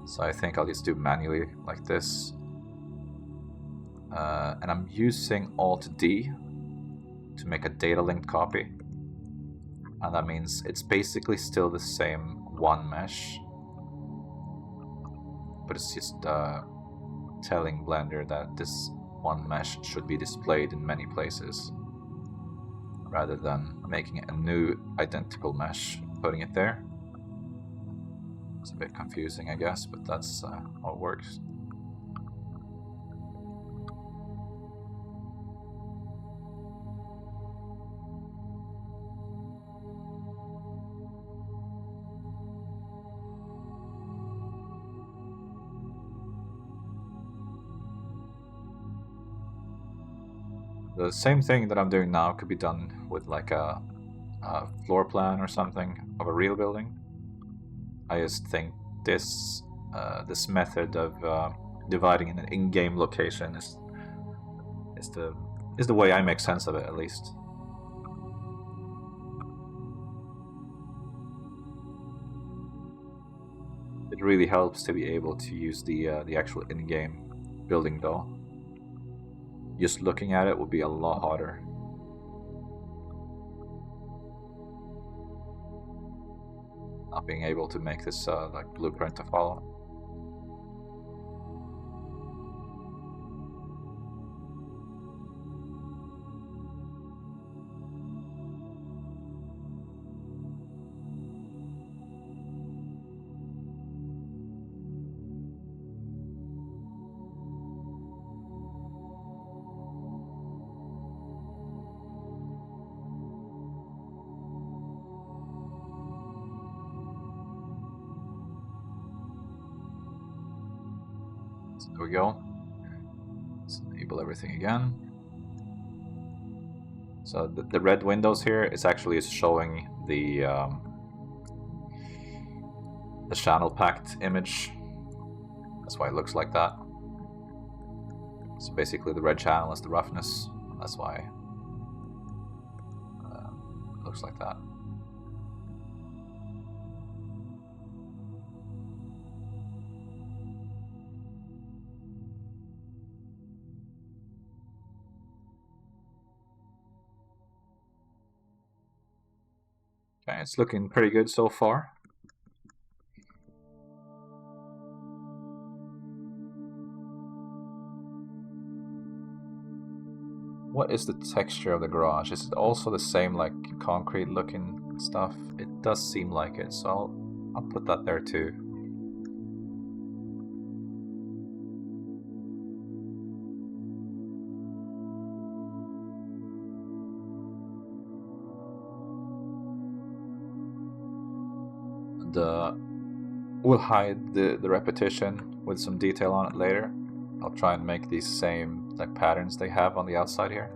So I think I'll just do manually like this. And I'm using Alt-D to make a data linked copy. And that means it's basically still the same one mesh, but it's just telling Blender that this one mesh should be displayed in many places, rather than making a new identical mesh, putting it there. It's a bit confusing, I guess, but that's how it works. The same thing that I'm doing now could be done with like a floor plan or something of a real building. I just think this this method of dividing an in-game location is the way I make sense of it, at least. It really helps to be able to use the actual in-game building, though. Just looking at it would be a lot harder. Not being able to make this like blueprint to follow. So there we go. Let's enable everything again. So the red windows here is actually showing the channel packed image. That's why it looks like that. So basically the red channel is the roughness. That's why it looks like that. Okay, it's looking pretty good so far. What is the texture of the garage? Is it also the same like concrete looking stuff? It does seem like it, so I'll put that there too. We'll hide the repetition with some detail on it later. I'll try and make these same like patterns they have on the outside here.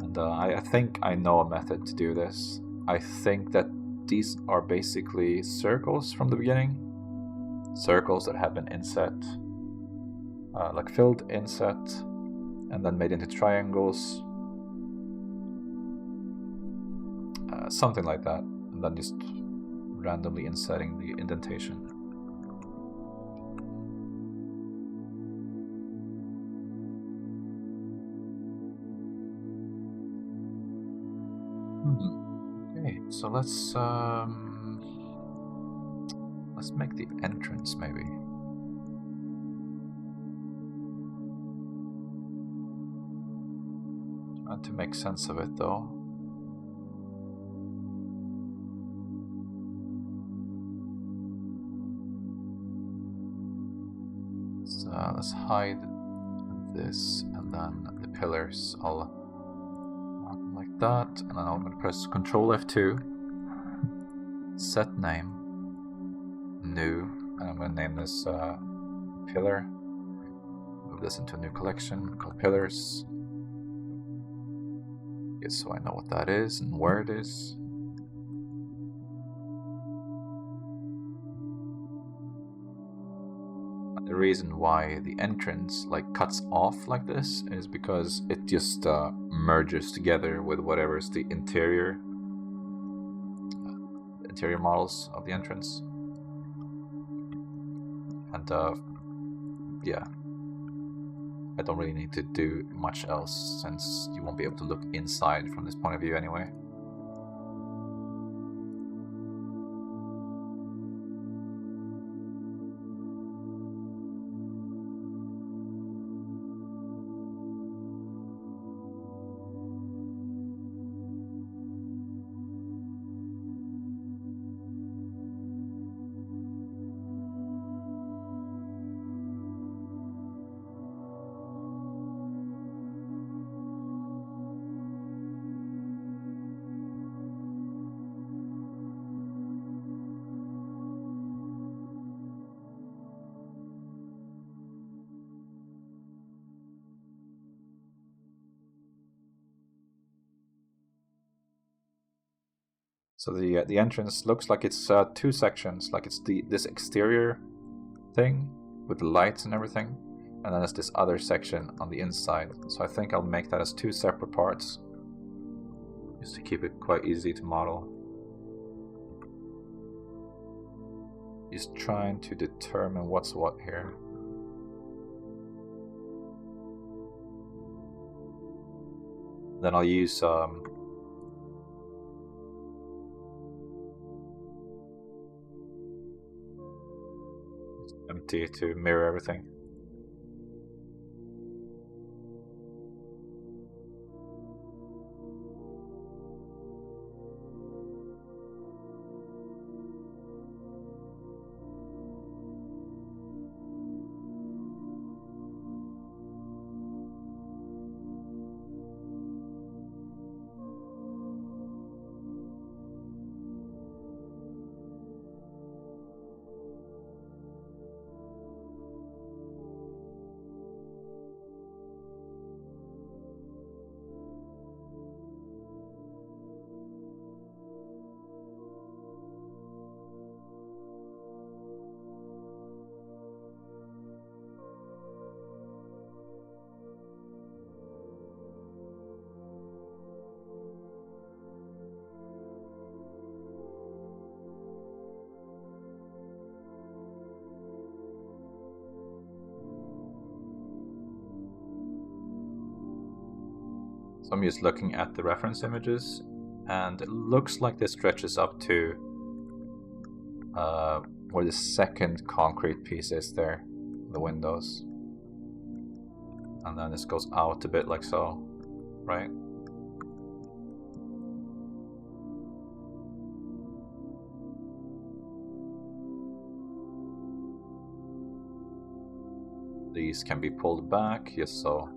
And I think I know a method to do this. I think that these are basically circles from the beginning. Circles that have been inset, like filled inset, and then made into triangles. Something like that. And then just randomly insetting the indentation. Okay, so let's make the entrance maybe. Trying to make sense of it though. Let's hide this, and then the pillars I'll mark them that, and then I'm going to press Control F2, set name, new, and I'm going to name this pillar. Move this into a new collection called pillars. Just so I know what that is and where it is. The reason why the entrance like cuts off like this is because it just merges together with whatever's the interior models of the entrance. And yeah, I don't really need to do much else since you won't be able to look inside from this point of view anyway. So the entrance looks like it's two sections, like it's this exterior thing with the lights and everything, and then there's this other section on the inside. So I think I'll make that as two separate parts, just to keep it quite easy to model. Just trying to determine what's what here. Then I'll use empty to mirror everything. So I'm just looking at the reference images, and it looks like this stretches up to where the second concrete piece is there, the windows. And then this goes out a bit like so, right? These can be pulled back, just so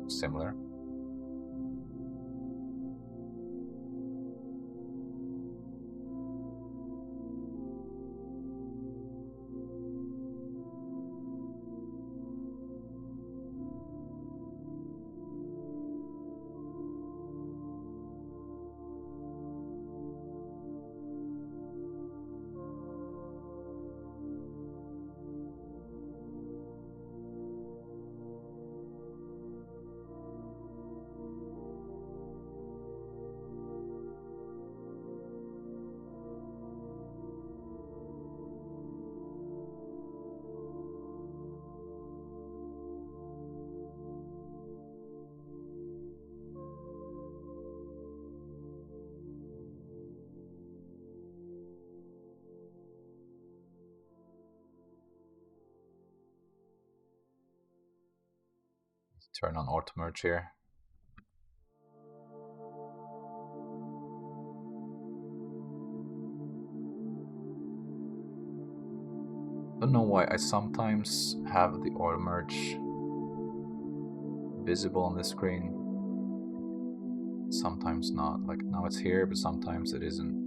similar. Turn on auto merge here. Don't know why I sometimes have the auto merge visible on the screen. sometimes not. Like now it's here, but sometimes it isn't.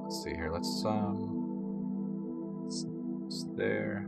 Let's see here. Let's it's there.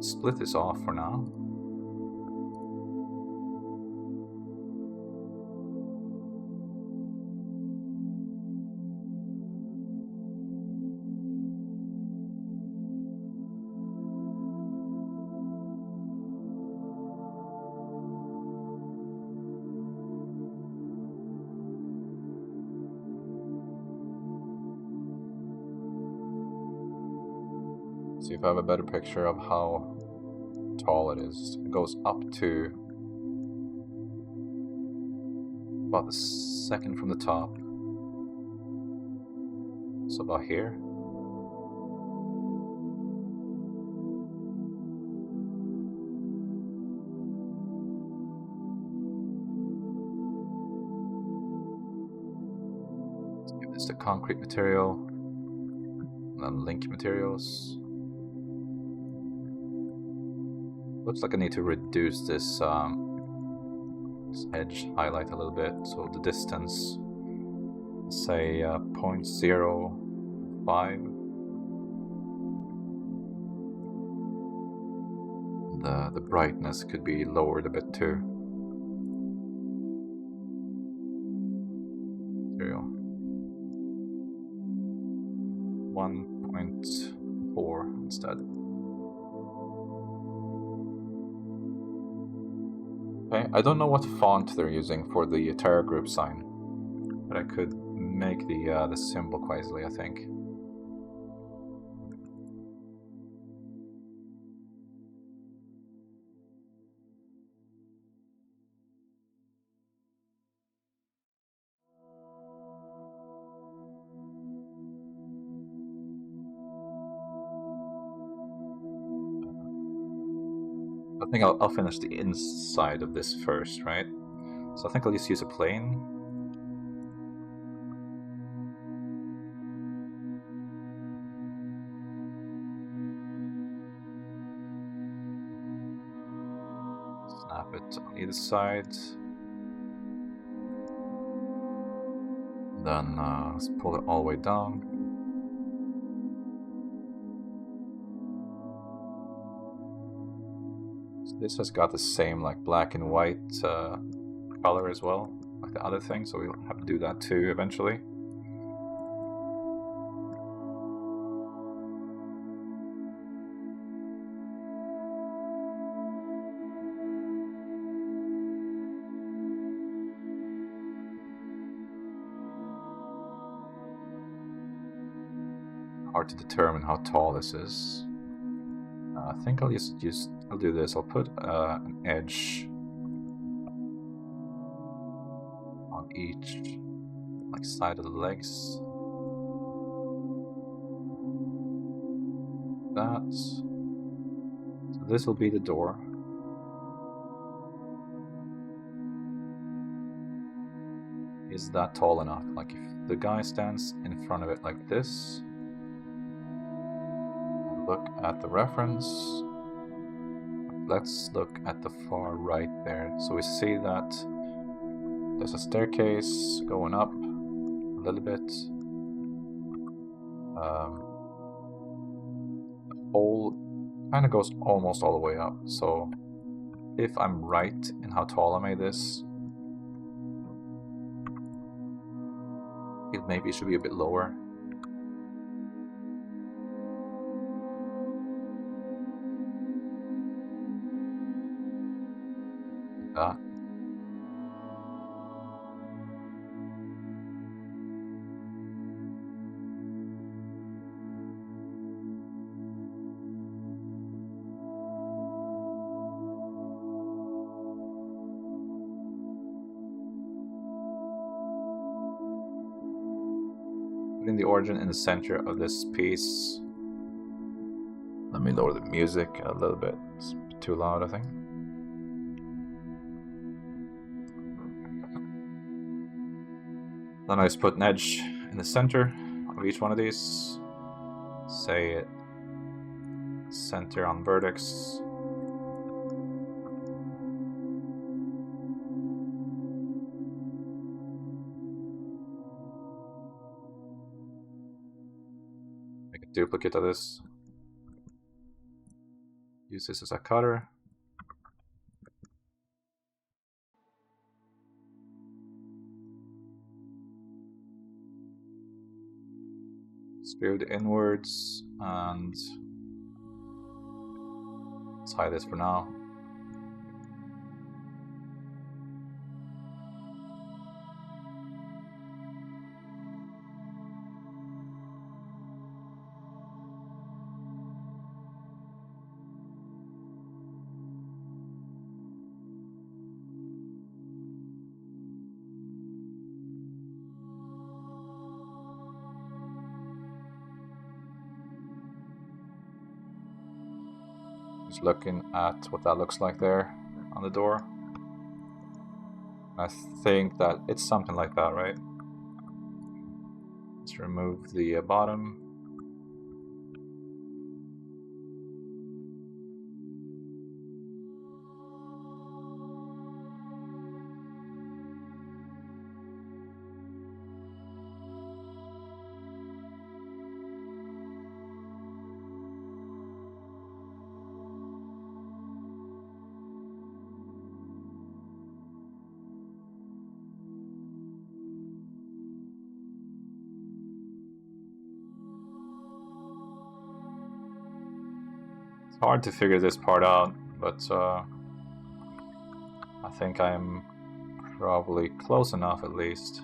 Split this off for now. See if I have a better picture of how tall it is. It goes up to about the second from the top. So about here. Let's give this the concrete material. And then link materials. Looks like I need to reduce this edge highlight a little bit, so the distance, say 0.05. The brightness could be lowered a bit too. Material 1.4 instead. Okay, I don't know what font they're using for the Terragroup sign, but I could make the symbol quite easily, I think. I think I'll finish the inside of this first, right? So I think I'll just use a plane. Snap it on either side. Then let's pull it all the way down. So this has got the same like black and white color as well, like the other thing, so we'll have to do that too eventually. Hard to determine how tall this is. I think I'll I'll do this. I'll put an edge on each like side of the legs. That. So this will be the door. Is that tall enough? Like if the guy stands in front of it like this, look at the reference. Let's look at the far right there. So we see that there's a staircase going up a little bit. The hole kind of goes almost all the way up. So if I'm right in how tall I made this, it maybe should be a bit lower. that. Putting the origin in the center of this piece. Let me lower the music a little bit. It's too loud, I think. Then I just put an edge in the center of each one of these. Say center on vertex. Make a duplicate of this. Use this as a cutter. Screw it inwards and let's hide this for now. Just looking at what that looks like there on the door. I think that it's something like that, right? Let's remove the bottom. Hard to figure this part out, but I think I'm probably close enough at least.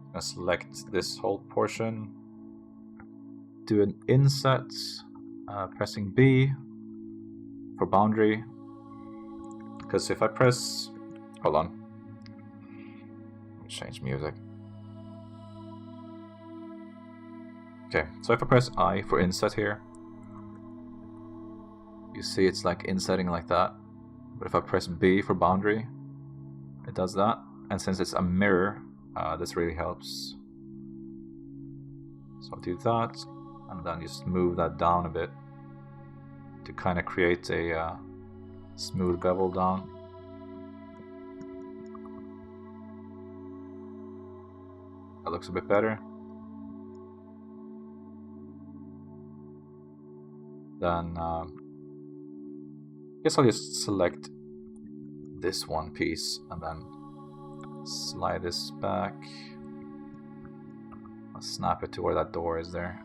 I'm gonna select this whole portion, do an inset, pressing B for boundary, because if I press, hold on, change music. Okay, so if I press I for inset here, you see it's like insetting like that. But if I press B for boundary, it does that. And since it's a mirror, this really helps. So I'll do that, and then just move that down a bit to kind of create a smooth bevel down. That looks a bit better. Then I guess I'll just select this one piece and then slide this back. I'll snap it to where that door is there.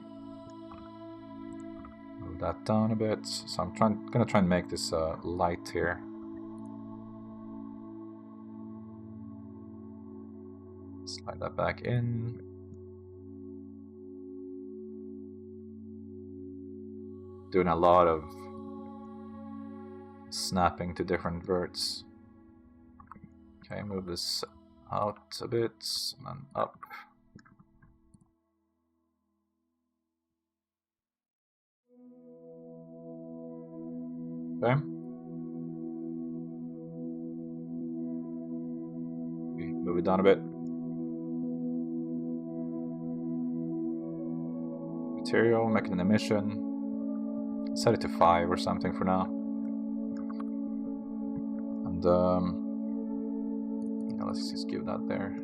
Move that down a bit. So I'm gonna try and make this light here. Slide that back in. Doing a lot of snapping to different verts. Okay, move this out a bit and then up. Okay. Move it down a bit. Material, make it an emission. Set it to 5 or something for now. And yeah, let's just give that there.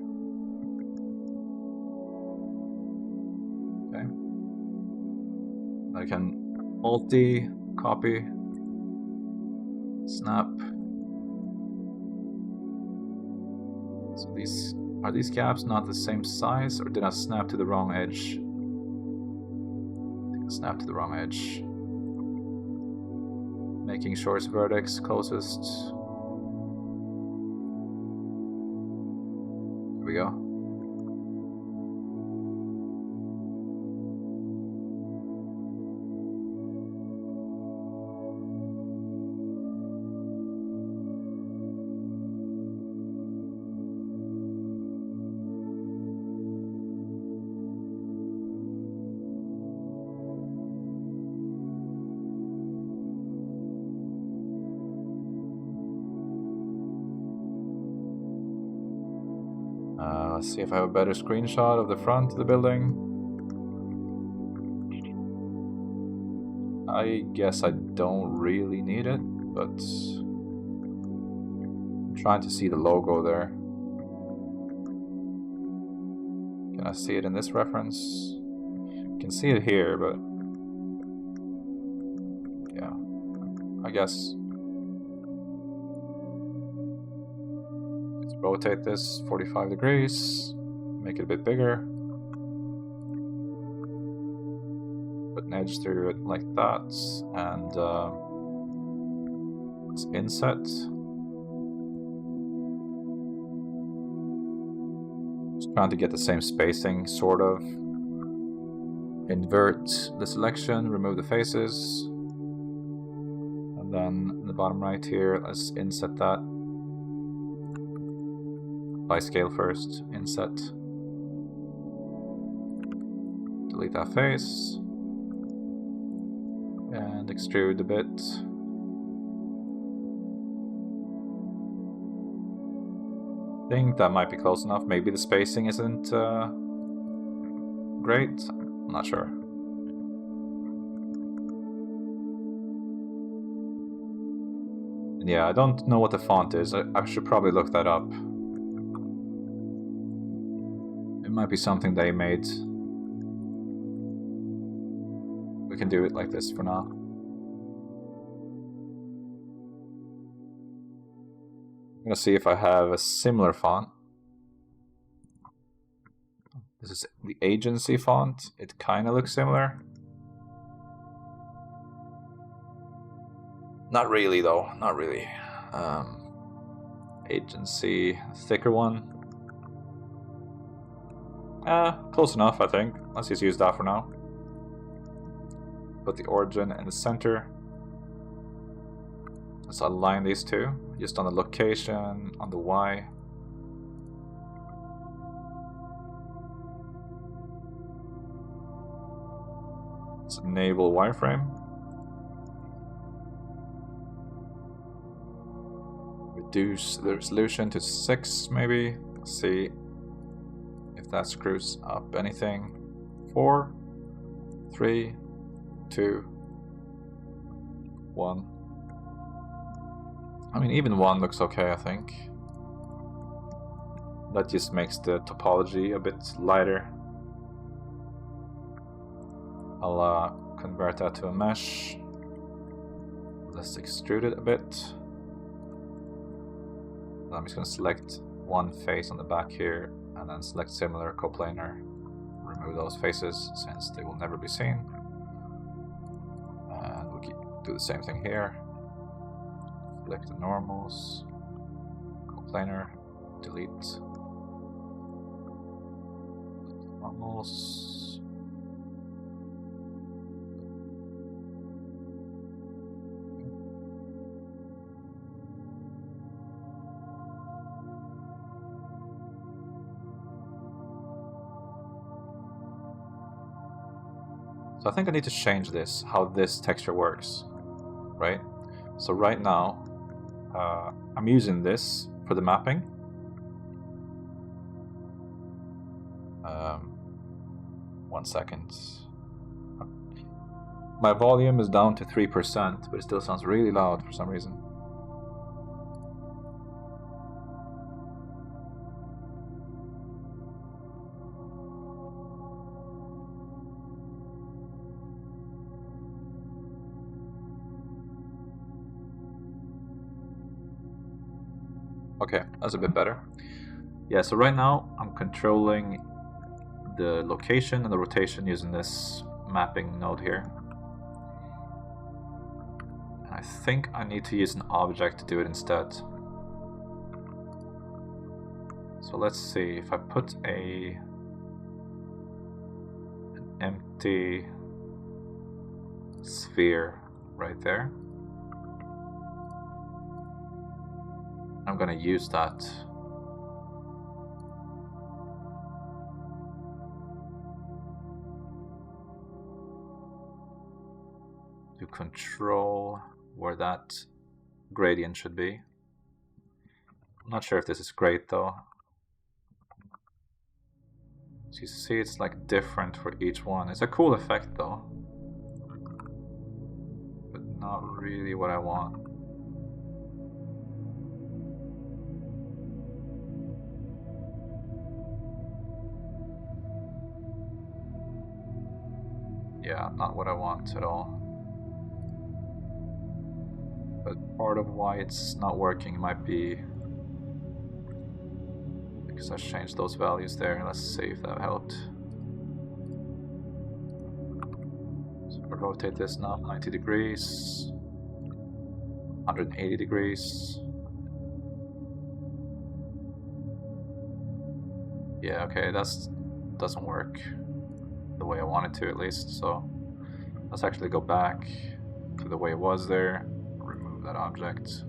Okay. I can Alt-D, copy, snap. So are these gaps not the same size, or did I snap to the wrong edge? I think I snapped to the wrong edge. making sure it's vertex closest. Here we go. Let's see if I have a better screenshot of the front of the building. I guess I don't really need it, but I'm trying to see the logo there. Can I see it in this reference? You can see it here, but yeah, I guess. Let's rotate this 45 degrees, make it a bit bigger. Put an edge through it like that, and let's inset. Just trying to get the same spacing, sort of. Invert the selection, remove the faces, and then in the bottom right here, let's inset that. By scale first, inset. Delete that face. And extrude a bit. I think that might be close enough. Maybe the spacing isn't great. I'm not sure. And yeah, I don't know what the font is. I should probably look that up. It might be something they made. We can do it like this for now. I'm gonna see if I have a similar font. This is the agency font. It kind of looks similar. Not really though, not really. Agency, thicker one. Close enough, I think. Let's just use that for now. Put the origin in the center. Let's align these two, just on the location, on the Y. Let's enable wireframe. Reduce the resolution to 6, maybe. Let's see if that screws up anything. 4, 3, 2, 1. I mean, even 1 looks okay, I think. That just makes the topology a bit lighter. I'll convert that to a mesh. Let's extrude it a bit. I'm just going to select one face on the back here, and then select similar coplanar. Remove those faces since they will never be seen. And we'll do the same thing here. Select the normals, coplanar, delete normals. So I think I need to change this, how this texture works, right? So right now, I'm using this for the mapping. 1 second. My volume is down to 3%, but it still sounds really loud for some reason. Okay, that's a bit better. Yeah, so right now I'm controlling the location and the rotation using this mapping node here. I think I need to use an object to do it instead. So let's see, if I put an empty sphere right there, I'm gonna use that. To control where that gradient should be. I'm not sure if this is great though. So you see it's like different for each one. It's a cool effect though, but not really what I want. Yeah, not what I want at all. But part of why it's not working might be because I changed those values there. Let's see if that helped. So if I rotate this now 90 degrees, 180 degrees. Yeah, okay, that doesn't work the way I want it to, at least. So let's actually go back to the way it was there, remove that object.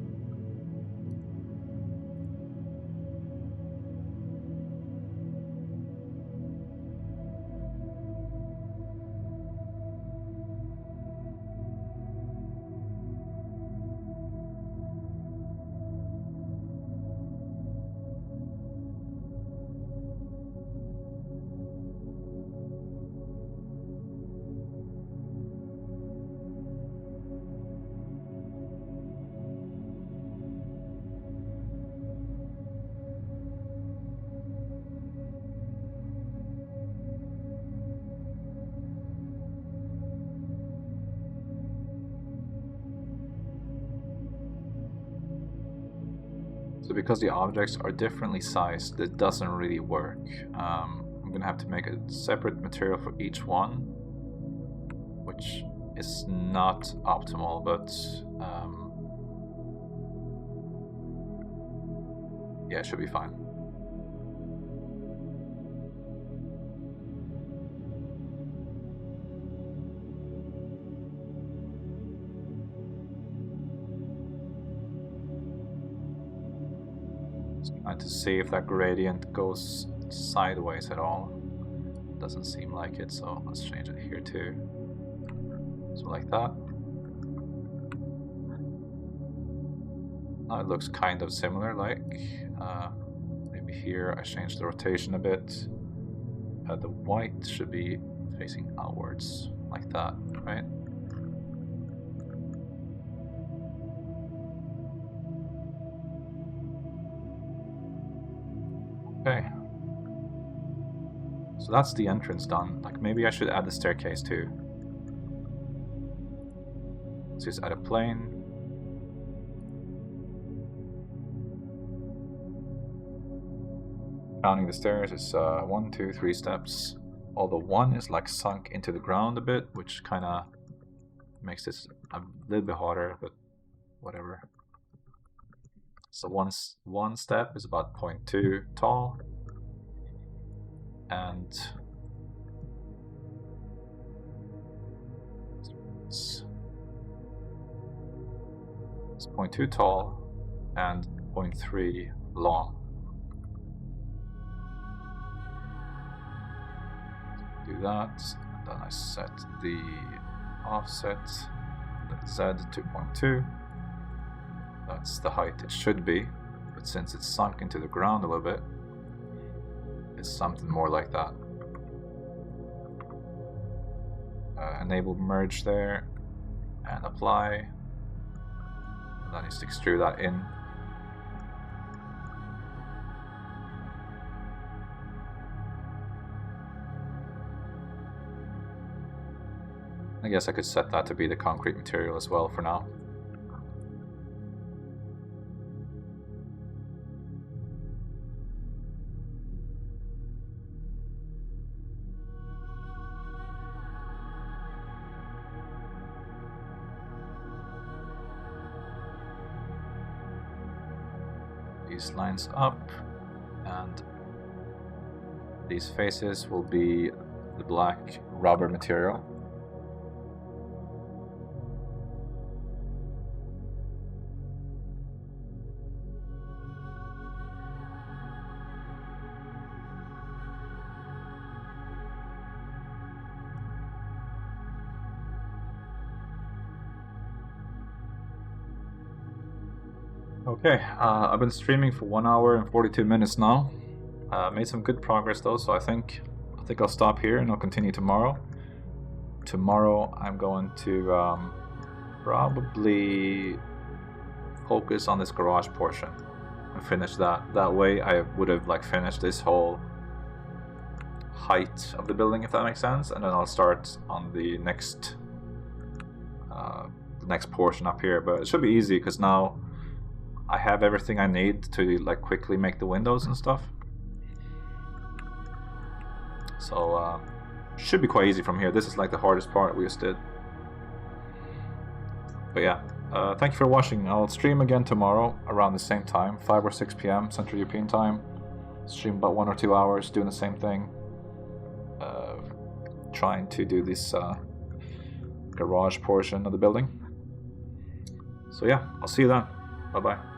So because the objects are differently sized, it doesn't really work. I'm gonna have to make a separate material for each one, which is not optimal, but yeah, it should be fine. Trying to see if that gradient goes sideways at all. Doesn't seem like it, so let's change it here too. So like that. Now it looks kind of similar, like maybe here I changed the rotation a bit. The white should be facing outwards, like that, right? Okay. So that's the entrance done. Like maybe I should add the staircase too. Let's just add a plane. Counting the stairs is 1, 2, 3 steps. Although one is like sunk into the ground a bit, which kind of makes this a little bit harder, but whatever. So one step is about 0.2 tall, and it's 0.2 tall and 0.3 long. Do that, and then I set the offset, the Z to 0.2. That's the height it should be, but since it's sunk into the ground a little bit, it's something more like that. Enable merge there, and apply. And then just extrude that in. I guess I could set that to be the concrete material as well for now. these lines up, and these faces will be the black rubber material. Okay, I've been streaming for 1 hour and 42 minutes now. Made some good progress though, so I think I'll stop here and I'll continue tomorrow. Tomorrow I'm going to probably focus on this garage portion and finish that. That way I would have like finished this whole height of the building, if that makes sense, and then I'll start on the next portion up here. But it should be easy because now I have everything I need to like quickly make the windows and stuff. So should be quite easy from here. This is like the hardest part we just did. But yeah, thank you for watching. I'll stream again tomorrow around the same time, 5 or 6 p.m. Central European time. Stream about 1 or 2 hours doing the same thing. Trying to do this garage portion of the building. So yeah, I'll see you then. Bye bye.